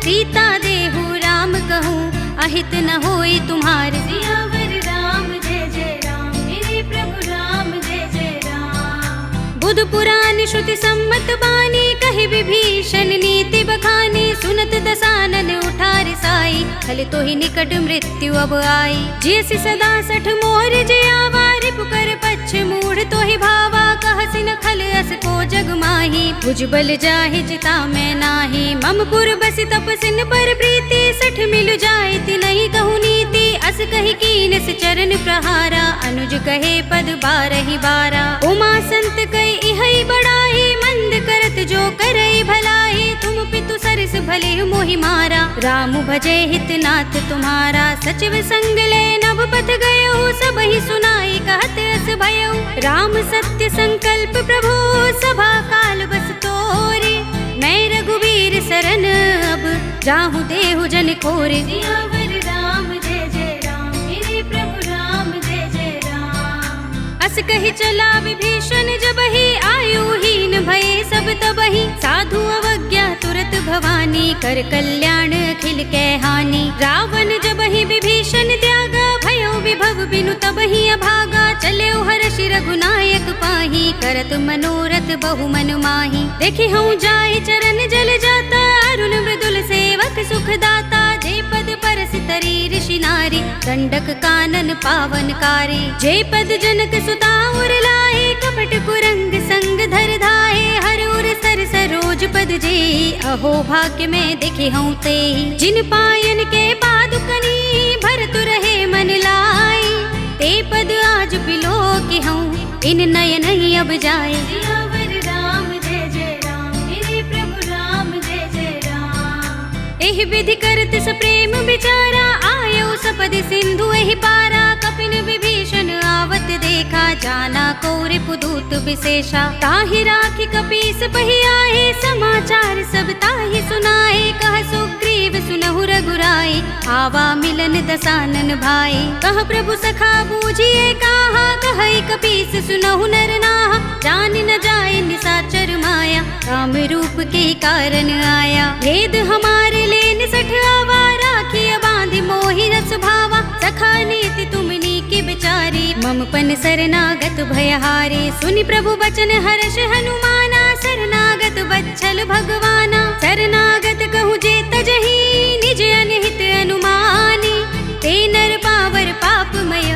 सीता देहु राम कहूँ, अहित न होई तुम्हार। सियावर राम जय जय राम, मेरे प्रभु राम जय जय राम। बुध पुराण श्रुति सम्मत बानी, कहि विभीषण नीति बखानी। सुनत दसानन उठार साई, खल तो ही निकट मृत्यु अब आई। जैसी सदा सठ मोर जयावा, पुकर पच्छ मूढ़ तो ही भावा, कहसि न खल अस को जग माही। भुजबल जाहि जिता मैं नाही, ममपुर बसि तपसिन पर प्रीति। सठ मिल जाए तिनहि कहु नीति, अस कहि कीनस चरण प्रहारा। अनुज कहे पद बारहि बारा, उमा संत कहि इहै बड़ाई। मंद करत जो करई भलाई, तुम पितु सरस भले मोहि मारा। राम भजे हितनाथ तुम्हारा, सचिव संग ले नव पथ गयो। सबहि सुनाई कहत अस भयो, राम सत्य संकल्प प्रभु। सभा काल बस तोरे, मैं रघुवीर सरन अब जाहु देहु जन खोरे। सियावर राम जय जय राम, मेरे प्रभु राम जय जय राम। अस कहि चला विभीषण जबहि, आयुहीन भये सब तबहि। साधु अवज्ञा तुरत भवानी, कर कल्याण अखिल कै हानि। रावण जबहि विभीषण त्यागा, भयो विभव बिनु तबहि अभागा। चल्यो हर्षि रघुनायक पाहि, करत मनोरथ बहु मन माहि। देखि हूँ जाहि चरण जल जाता, अरुण मृदुल सेवक सुख दाता। जे पद परस तरी ऋषि नारी, दंडक कानन पावन कारी। जे पद जनक सुता उर लाए, कपट कुरंग संग धर धाये। हर उर सर सरोज पद जे, अहो भाग्य में देखे हूँ ते। जिन पायन के पादुकनी, भरतु रहे मन लाई। ते पद आज बिलो की हूँ, इन नयन ही अब जाए। सियावर राम जय जय राम, मेरे प्रभु राम जय जय राम। एहि विधि करत सप्रेम विचारा, आयो सपद सिंधु एहि पारा। कपिन विभीषण आवत देखा, जाना कौरि पुदूत विशेषा। ताहि राखी कपीस पहि आए, समाचार सब ताहि सुनाए। कह सुग्रीव सुनहु रघुराई, आवा मिलन दसानन भाई। कह प्रभु सखा बूझिए काहा, कहई कपीस सुनहु नर नाहा। जान न जाए निसाचर माया, राम रूप के कारण आया। भेद हमारे लेन सठ आवा, राखिय बांधि मोहि रस भावा। सखा नीति तुमनी की बिचारी, मम पन शरणागत भयहारी। सुनि प्रभु बचन हर्ष हनुमाना, शरणागत वत्सल भगवाना। शरणागत कहूँ जे तजहि, निज अनहित अनुमानी। ते नर पावर पापमय,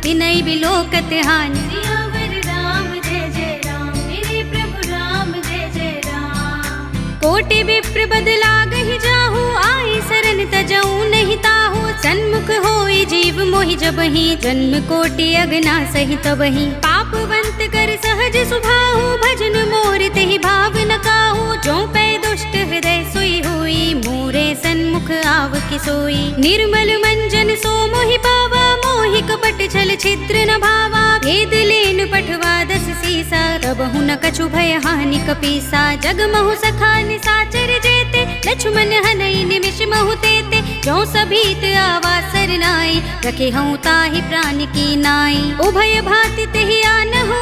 तिनहि बिलोकत हानि। सियावर राम जय जय राम, मेरे प्रभु राम जय जय राम। कोटि विप्र बदला गहि जाहु, आई शरण तजऊ नहीं ताहु। सन्मुख होई जीव मोहि जबहि, जन्म कोटि अगना सहि तबहि। पापवंत कर सहज सुभाहु, भजन मोर तेहि भाव न काहू। जो पै दुष्ट हृदय सोई होई, मोरे सन्मुख आव कि सोई। निर्मल मंजन सो मोहि पावा, मोहि कपट छल छिद्र न भावा। भेद लेन पठवा दस सीसा, तबहु न कछु भय हानि कपीसा। जग महु सखा निसाचर जेते, लक्ष्मण हनई निमिष महु तेते। जो सभीत आवा सरनाई, रखे हूँ ताहि प्राण की नाई। उभय भाति तेहि आनहु,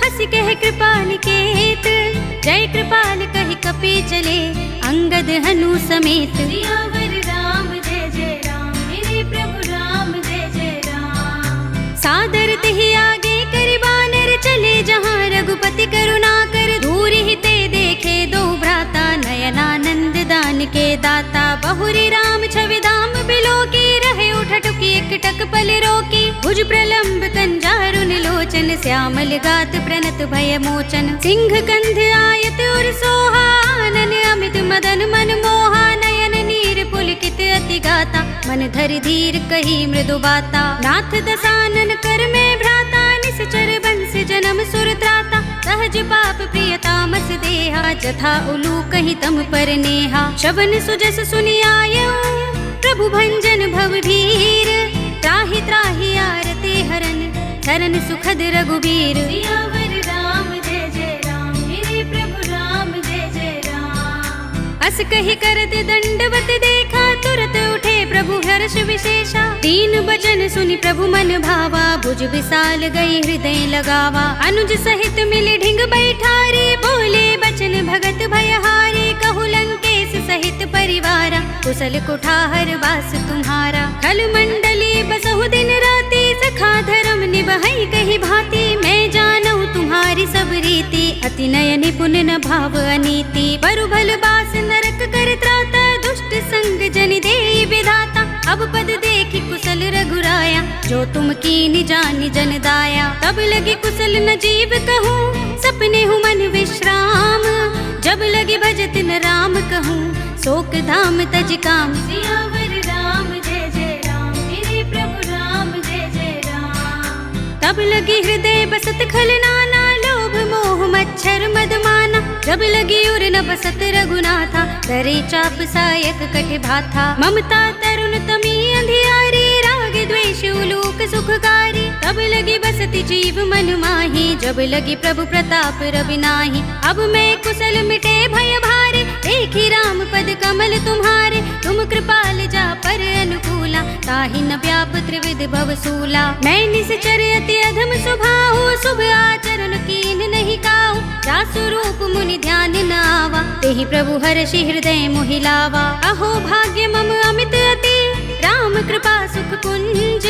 हंसि कह कृपाल केत। जय कृपाल कहि कपि चले, अंगद हनु समेत। सियावर राम जय जय राम, मेरे प्रभु राम जय जय राम। सादर तेहि आगे करि बानर, चले जहाँ रघुपति करुणा कर। दूर ही ते देखे दो भ्राता, नयनानंद दान के दाता। बहुरी राम छवि धाम बिलो की, रहे उठटुकी एकटक पल रोकी। भुज प्रलंब कंजारुन लोचन, श्यामल गात प्रणत भय मोचन। सिंह कंध आयत उर सोहा, आनन अमित मदन मन मोहा। नयन नीर पुलकित अति गाता, मन धरि धीर कही मृदु बाता। नाथ दसानन कर में भ्राता, निश्चर बंस जन्म सुर त्राता। सहज पाप प्रिय तामस देहा, जथा उलू कही तम पर नेहा। शबन सुजस सुनि आयो, प्रभु भंजन भव भीर। त्राहि त्राहि आरते हरन, धरन सुखद रघुबीर। सियावर राम जय जय राम, मेरे प्रभु राम जय जय राम। अस कहि करत दंडवत देखा, तुरत उठे प्रभु हर्ष विशेषा। दीन बचन सुनि प्रभु मन भावा, भुज विशाल गई हृदय लगावा। अनुज सहित मिल ढिंग बैठारे, बोले बचन भगत भयहारे। कहु लंकेश सहित परिवारा, कुशल कुठार वास तुम्हारा। खल मंडली बसहु दिन राति, सखा धर्म निभहि कहि भांति। मैं जानहु तुम्हारी सब रीति, अति नय निपुण न भाव अनीति। बरु भल बास नरक कर त्राता, दुष्ट संग जन देई विधाता। अब पद देखि कुशल रघुराया, जो तुम कीन जान जन दाया। तब लगी कुशल न जीव कहूँ, सपने हूँ मन विश्राम। जब लगी भजत न राम कहूँ, शोक धाम तज काम। सियावर राम जय जय राम, मेरे प्रभु राम जय जय राम। तब लगी हृदय बसत खल नाना, लोभ मोह मच्छर मदमाना। जब लगी उर न बसत रघुनाथा, डरे चाप सायक कट भाथा। ममता तरुण तमी अंधियारी, राग द्वेष उलूक सुखकारी। तब लगी बसती जीव मन माही, जब लगी प्रभु प्रताप रवि नाही। अब मैं कुशल मिटे भय भारे, देखी राम पद कमल तुम्हारे। तुम कृपाल जा पर अनुकूला, ताहि न व्याप त्रिविध भव सूला। मैं निश्चर अति अधम स्वभाव, शुभ आचरण कीन नहीं काहू। जासु रूप मुनि ध्यान न आवा, तेहि प्रभु हर्षि हृदय मोहि लावा। अहो भाग्य मम अमित अति, राम कृपा सुख कुंज।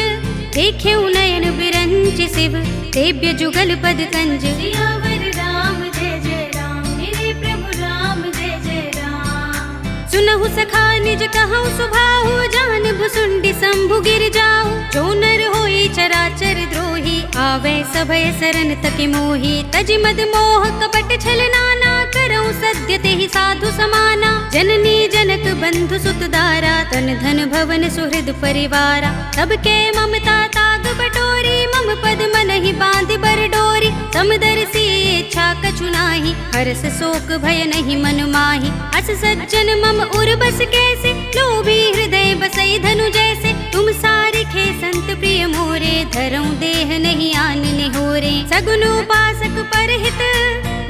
देखे नयन बिरंच शिव, सेव्य जुगल पद कंज। सियावर राम जय जय राम, मेरे प्रभु राम जय जय राम। सुनहु सखा निज कहूँ सुभाहु, जान भुसुंडी शंभु गिर जाऊ। जो नर होई चराचर द्रोही, आवे सभय सरन तकि मोही। तज मद मोह कपट छल नाना, करऊँ सद्य तेहि साधु समाना। जननी जनक बंधु सुत दारा, तन धन भवन सुहृद परिवारा। तब के ममता ताग बटोरी, मम पद मनहि बांधि बर डोरी। समदर्शी इच्छा कछु नाही, हर्ष शोक भय नहीं मन माही। अस सज्जन मम उर बस कैसे, लोभी हृदय बसई धनु जैसे। तुम सारिखे संत प्रिय मोरे, धरऊँ देह नहीं आन निहोरे। सगुन उपासक परहित,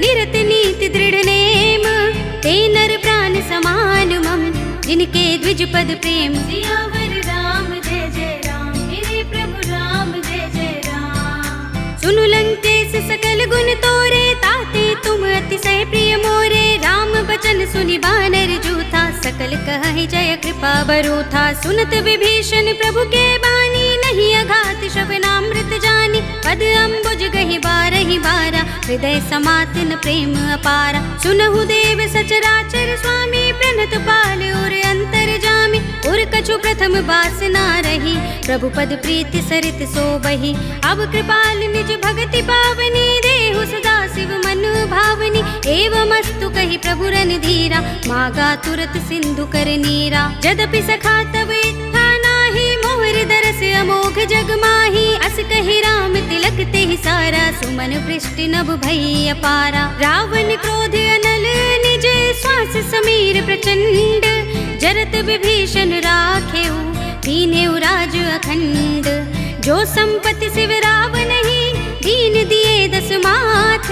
निरत नीति दृढ़ नेम। ते नर प्राण समान मम, जिनके द्विज पद प्रेम। सियावर राम जय जय राम, मेरे प्रभु राम जय जय राम। सुनु लंकेश सकल गुण तोरे, ताते तुम अतिशय प्रिय मोरे। राम बचन सुनि बानर जूथा, सकल कहहि जय कृपा बरूथा। सुनत विभीषण प्रभु के बानी, नहीं अघात श्रवणामृत जानी। पद अम्बुज गहि बारहि बारा, हृदय समात न प्रेम अपारा। सुनहु देव सचराचर स्वामी, प्रणत पाल और अंतर जामी। और कछु प्रथम बासना रही, प्रभु पद प्रीति सरित सोबहि। अब कृपाल निज भगति पावनी, देहु सदा शिव मन भावनी। एवमस्तु कहि प्रभु रणधीरा, मागा तुरत सिंधु कर नीरा। जदपि सखा तब इच्छा नाही, मोहर दरस अमोघ जग माही। अस कहि राम तिलक तेहि सारा, सुमन वृष्टि नभ भई अपारा। रावण क्रोध अनल निज, श्वास समीर प्रचंड। जरत विभीषण राखेउ, दीनेउ राज अखंड। जो संपत्ति शिव रावण ही, दीन दिए दस माथ।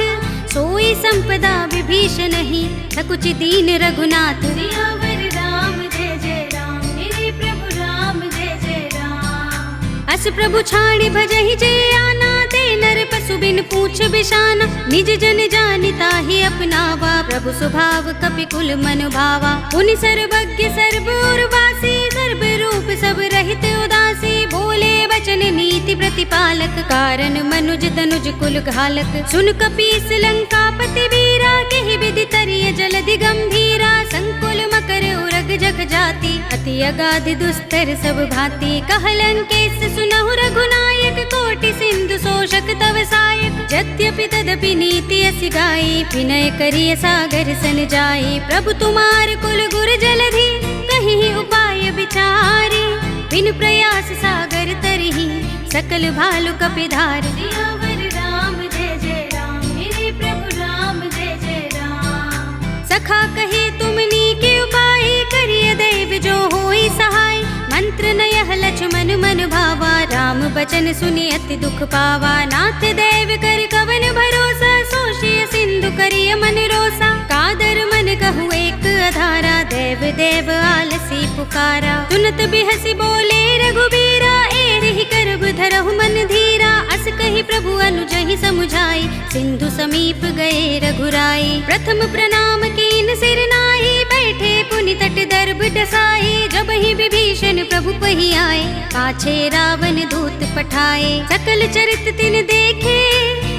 सोई संपदा विभीषण ही, सकुच दीन रघुनाथ। सियावर राम जय जय राम, मेरे प्रभु राम जय जय राम। अस प्रभु छाड़ी भजहि जे आना, ते नर पशु बिन पूछ बिशाना। निज जन जानिता ही अपनावा, प्रभु स्वभाव कपि कुल मन भावा। पुनि सर्वज्ञ सर्व उर्वासी, सर्व रूप सब रहित उदासी। बोले वचन नीति प्रतिपालक, कारण मनुज तनुज कुल घालक। सुन कपीस लंकापति वीरा, केहि विधि तरिय जलधि गंभीरा। संकुल मकर उरग जग जाति, अति अगाध दुस्तर सब भांति। कहलंकेश सुनहु रघुनायक, कोटि सिंधु शोषक तव सायक। यद्यपि तदपि नीति असि गाई, विनय करिय सागर सन जाई। प्रभु तुमार कुल गुर जलधि, कहीं उपाय विचारी। बिन प्रयास सागर तरही, सकल भालु कपिधार। सियावर राम जय जय राम, मेरे प्रभु राम जय जय राम। सखा कहे तुमनी के उपाय, करिय दैव जो होई सहाय। मंत्र न यह लक्ष्मण मन भावा, राम बचन सुनि अति दुख पावा। नाथ देव कर कवन भरोसा, सोषिय सिंधु करिय मन रोसा। कादर मन कहु एक अधारा, देव देव आलसी पुकारा। सुनत बिहसी बोले रघुबीरा, एहि करब धरहु मन धीरा। अस कहि प्रभु अनुजहि समुझाई, सिंधु समीप गए रघुराई। प्रथम प्रणाम कीन सिर नाई, बैठे पुनि तट दर्भ डसाई। जब ही विभीषण प्रभु पहि आए, पाछे रावण दूत पठाए। सकल चरित तिन देखे,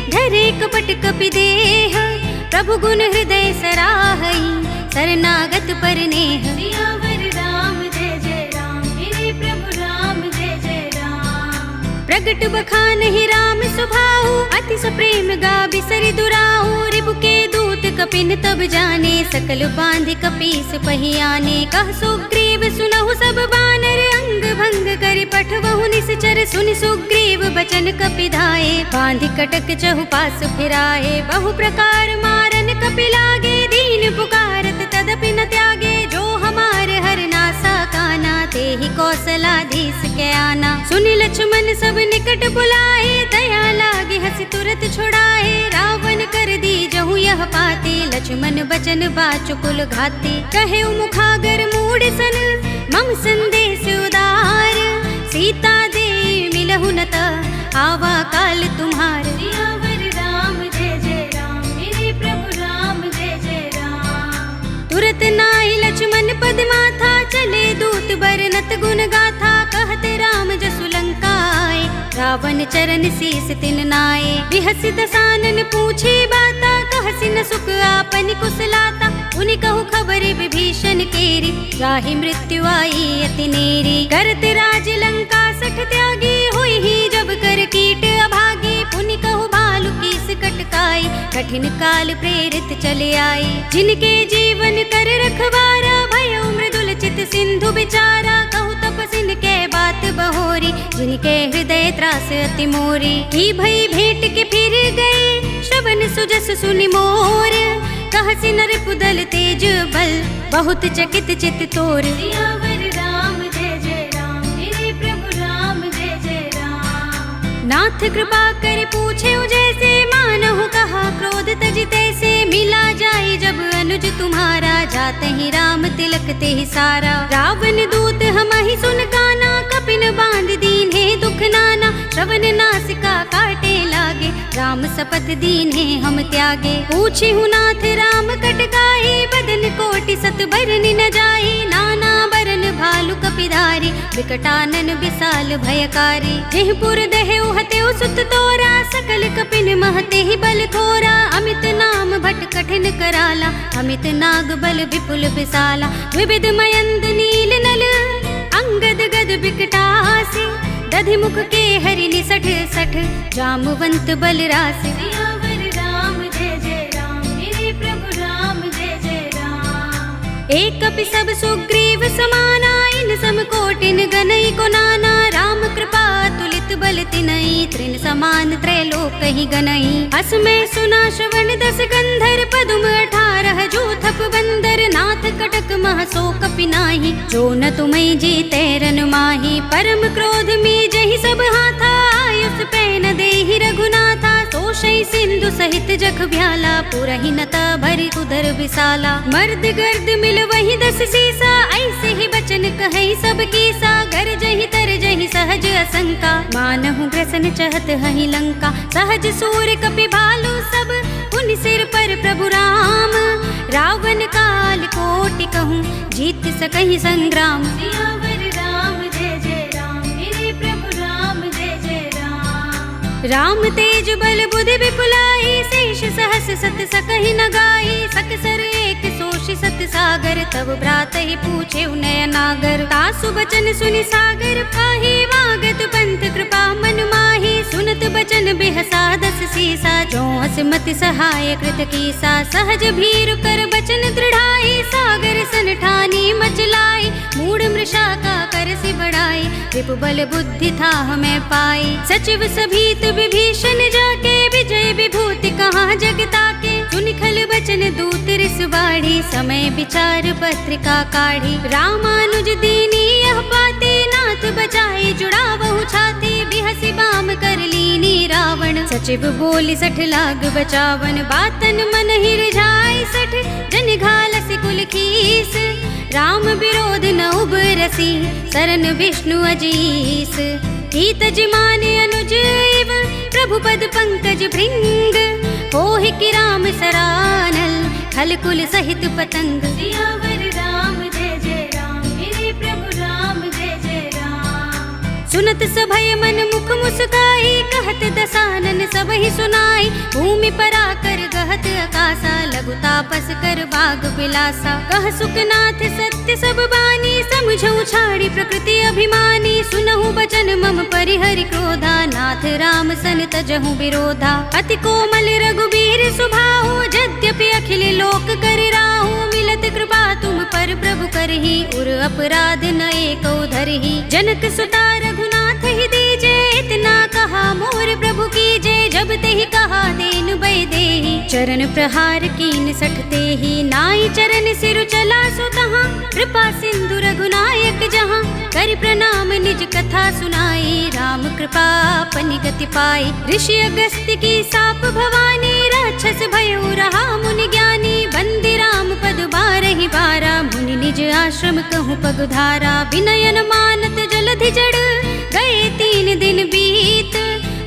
धरे कपट कपि देह। प्रभु गुण हृदय सराहई, शरणागत पर नेह। सियावर राम जय जय राम, मेरे प्रभु राम जय जय राम। प्रगट बखान ही राम सुभाऊ, अति सप्रेम गा बिसरि दुराऊ। रिबु के दूत कपिन तब जाने, सकल बांधि कपीस पहियाने। कह सुग्रीव सुनहु सब बानर, अंग भंग करि पठवहु निश्चर। सुनि सुग्रीव बचन कपि धाये, बांधि कटक चहु पास फिराए। बहु प्रकार मारन कपि लागे, दीन पुकारत तदपि न त्यागे। जो हमारे हर नासा काना, तेहि कौशलाधीश के आना। सुनि लक्ष्मण सब निकट बुलाए, दया लागे हंसी तुरत छुड़ाए। रावण कर दी जहु यह पाती, लक्ष्मण बचन बाचुकुल घाती। कहे मुखागर मूढ़ सन, मम संदेश उदार। सीता दे मिलहु न त, आवा काल तुम्हार। सियावर राम जय जय राम, मेरे प्रभु राम जय जय राम। तुरत नाई लक्ष्मण पद माथा, चले दूत बरनत गुण गाथा। कहते राम जसु लंका आए, रावण चरण शीस तिन नाये। बिहसि दसानन पूछे बाता, कहसि न सुख आपन कुशलाता। उनि कहु खबर विभीषण केरी, राहि मृत्यु आई अति नेरी। करत राज लंका सठ त्यागी, हुई ही जब कर कीट अभागी। पुनि कहु भालु कीस कटकाई, कठिन काल प्रेरित चले आई। जिनके जीवन कर रखवारा, भयउ मृदुल चित सिंधु बिचारा। कहु तपसिन के बात बहोरी, जिनके हृदय त्रास अति मोरी। की भई भेंट के फिर गए, श्रवण सुजस सुनि मोर। कहसि नर पुदल तेज बल, बहुत चकित चित तोर। सियावर राम जय जय राम, मेरे प्रभु राम जय जय राम। नाथ कृपा कर पूछे जैसे, मानहु कहा क्रोध तज तैसे। मिला जाए जब अनुज तुम्हारा, जाते ही राम तिलक ते ही सारा। रावण दूत हमहि सुन काना, कपिन बांध दीन्हे दुख नाना। श्रवण नासिका काटे लागे, राम सपथ दीन्हे हम त्यागे। पूछे हूँ नाथ राम कटकाई, बदन कोटि सत बरनि न जाई। नाना बरन भालु कपिधारी, विकटानन विशाल भयकारी। जेहपुर दहेउ हतेउ सुत तोरा, सकल कपिन महते ही बल थोरा। अमित नाम भट कठिन कराला, अमित नाग बल विपुल विशाला। विविध मयंद नील नल, अंगद गद बिकटासी। दधि मुख के हरि निसठ सठ, जामवंत बल रासि। सियावर राम जय जय राम, मेरे प्रभु राम जय जय राम। एक कपि सब सुग्रीव समाना, इन सम कोटिन गनई को नाना। राम कृपा तुलित बल तिनई, त्रिन समान त्रैलोक ही गनई। अस में सुना श्रवण दस गंधर, पदुम 18 जूथप बंदर। नाथ कटक मह सो कपि नाही, जो न तुम्हें जीते रन माही। परम क्रोध में जहि सब हाथा, आयुष पैन देहि रघुनाथा। तोषई सिंधु सहित जख भ्याला, पुरहि नता भरि उदर विशाला। मर्द गर्द मिल वही 10 सीसा, ऐसे ही बचन कहई सब कीसा। घर जहि तर जहि सहज असंका, मानहु ग्रसन चहत हहि लंका। सहज सूर कपि भालु सब, पुनि सिर पर प्रभु राम। रावण काल कोटि कहूँ, जीत सकहि संग्राम। सियावर राम जय जय राम, मेरे प्रभु राम जय जय राम। राम तेज बल बुद्धि विपुलाई, शेष सहस सत सकहि न गाई। सकसर एक सोषि सत सागर, तब भ्रात ही पूछे नय नागर। तासु बचन सुनि सागर पाही, वागत पंथ कृपा मन माही। सुनत बचन बिहसा 10 सीसा, जो असमति सहाय कृत कीसा। सहज भीरु कर बचन दृढ़ाई, सागर सन ठानी मचलाई। मूढ़ मृषा का कर सि बढ़ाई, रिपु बल बुद्धि था हमें पाई। सचिव सभीत विभीषण जाके, विजय विभूति कहाँ जगता के। सुनि खल बचन दूत रिस बाढ़ी, समय विचार पत्रिका काढ़ी। रामानुज दीनी यह पाती, नाथ बचाई जुड़ावहु छाती। बिहसि बाम कर लीनी रावण, सचिव बोली 60 लाग बचावन। बातन मन ही रिझाई 60, जन घालसि कुल खीस। राम विरोध न उबरसी, सरन विष्णु अजीस। कीत जिमाने अनुज इव, प्रभु पद पंकज भृंग। होहि कि राम सरानल, खल कुल सहित पतंग। सियावर राम जय जय राम, मेरे प्रभु राम जय जय राम। सुनत सभय मन मुख मुस्काई, कहत दसानन सब ही सुनाई। भूमि पर आकर गहत आकाशा, लघु तापस कर बाग बिलासा। कह सुखनाथ सत्य सब बानी, समझऊ छाड़ी प्रकृति अभिमानी। सुनहु बचन मम परिहरि क्रोधा, नाथ राम सन तजहु विरोधा। अति कोमल रघुबीर सुभाहु, यद्यपि अखिल लोक कर राहु। मिलत कृपा तुम पर प्रभु करही, उर अपराध न एको धरही। जनक सुता रघुनाथ ही दीजे, इतना कहा मोर प्रभु कीजे। जब तेहि कहा देन बै देहि, चरण प्रहार कीन सठते ही। नाई चरण सिर चला सो तहाँ, कृपा सिंधु रघुनायक जहाँ। कर प्रणाम निज कथा सुनाई, राम कृपा अपनी गति पाई। ऋषि अगस्त्य की साप भवानी, राक्षस भयउ रहा मुनि ज्ञानी। बंदी राम पद बारहि बारा, मुनि निज आश्रम कहूँ पगधारा। विनयन मानत जलधि जड़, गए 3 दिन बीत।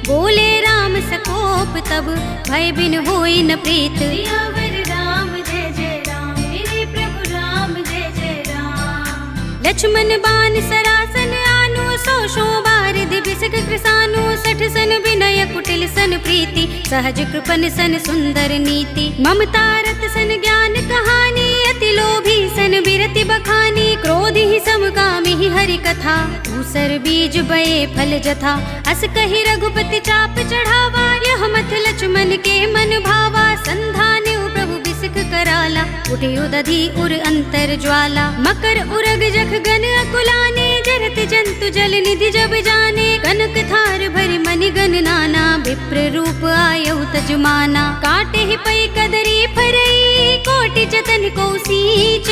बोले राम सकोप तब, भय बिन होई न प्रीत। सियावर राम जय जय राम, मेरे प्रभु राम जय जय राम। लक्ष्मण बान सरासन आनु, 100 बारिद बिसक कृसानु। 60 सन विनय कुटिल सन प्रीति, सहज कृपन सन सुंदर नीति। ममता रत सन ज्ञान कहानी, अति लोभी सन बिरति बखानी। क्रोध ही समकामी ही हरि कथा, दूसर बीज बये फल जथा। अस कही रघुपति चाप चढ़ावा, यह मथ लक्ष्मण के मन भावा। संधाने प्रभु बिसक कराला, उठियो दधि उर अंतर ज्वाला। मकर उरग जख गन अकुलाने, जरत जंतु जल निधि जब जाने। कनक थार भरि मनि गन नाना, विप्र रूप आयउ तजमाना। काटे ही पै कदरी फरई, कोटि जतन को सींच।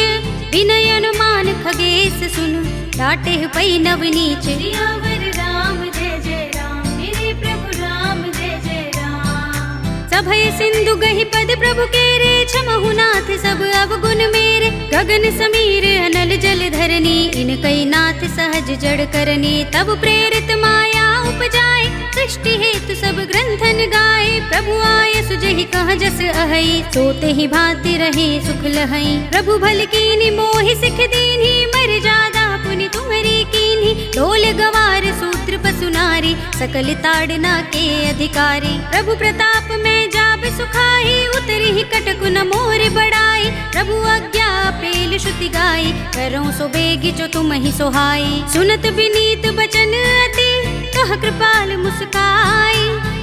विनय अनुमान खगेश सुन, डाटे ही पै नवनीच। सियावर राम जय जय राम, मेरे प्रभु राम जय जय राम। सभय सिंधु गहि पद प्रभु केरे, क्षमहु नाथ सब अवगुण मेरे। गगन समीर अनल जल धरनी, इनकई नाथ सहज जड़ करनी। तब प्रेरित माया उपजाए, सृष्टि हेतु सब ग्रंथन गाए। प्रभु आय सुजहि कह जस अहै, सोते ही भांति रहे सुख लहै। प्रभु भल कीनी मोहि सिख दीन्ही, मर जादा पुनि तुम्हरी कीन्ही। डोल गवार सूत्र पसु नारी, सकल ताड़ना के अधिकारी। प्रभु प्रताप में जाब सुखाई, उतरी ही कटकु न मोर बड़ाई। प्रभु आज्ञा पेल श्रुति गाई, करो सो बेगी जो तुम ही सोहाई। सुनत विनीत बचन अति, कह कृपाल मुस्काई।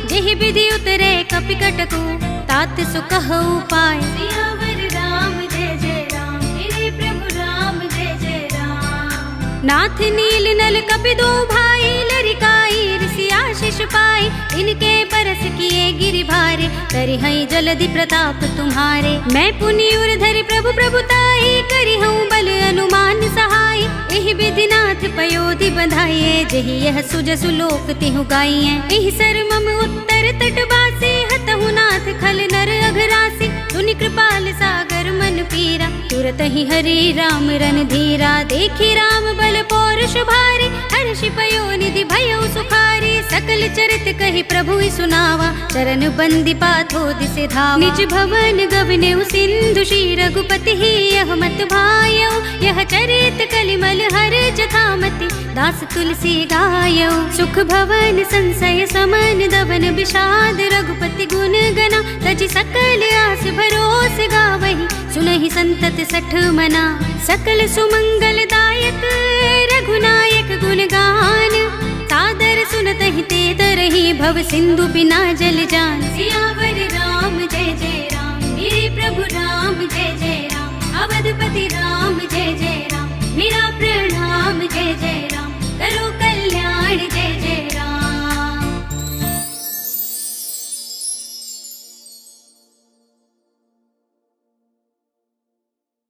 जेहि विधि उतरे कपि कटकु, तात सुकहु पाय। सियावर राम जय जय राम, मेरे प्रभु राम जय जय राम। नाथ नील नल कपि दो भाई, लरिकाई ऋषि आशीष पाई। इनके बरस किए गिरि भारे, करिहई जलधि प्रताप तुम्हारे। मैं पुनि उर धरि प्रभु प्रभुताई, करिहऊँ बल अनुमान सहाय। एहि विधि नाथ पयोधि बंधाइए, जेहि यह सुजसु लोक तिहु गाइए। एहि सर मम उत्तर तट बासे, हतहु नाथ खल नर अघरासे। सुनि कृपाल सागर मन पीरा, तुरत ही हरि राम रन धीरा। देखी राम बल पौरुष भारी, हर्षि पयो निधि भयउ सुखारी। सकल चरित कहि प्रभु सुनावा, चरण बंदी पाथो दिसे धावा। निज भवन गवनेउ सिंधु श्री रघुपति ही, यह मत भायौ। यह चरित कलिमल हर जथामति, दास तुलसी गायौ। सुख भवन संशय समन, दवन विषाद रघुपति गुण गना। तजि सकल आस भरोस गावहि, सुनहि संतत सठ मना। सकल सुमंगल दायक, रघुनायक गुण गान। सादर सुनतहि ते तरहि, भव सिंधु बिना जल जान। सियावर राम जय जय राम, मेरे प्रभु राम जय जय राम। अवधपति राम जय जय राम, मेरा प्रणाम जय जय राम।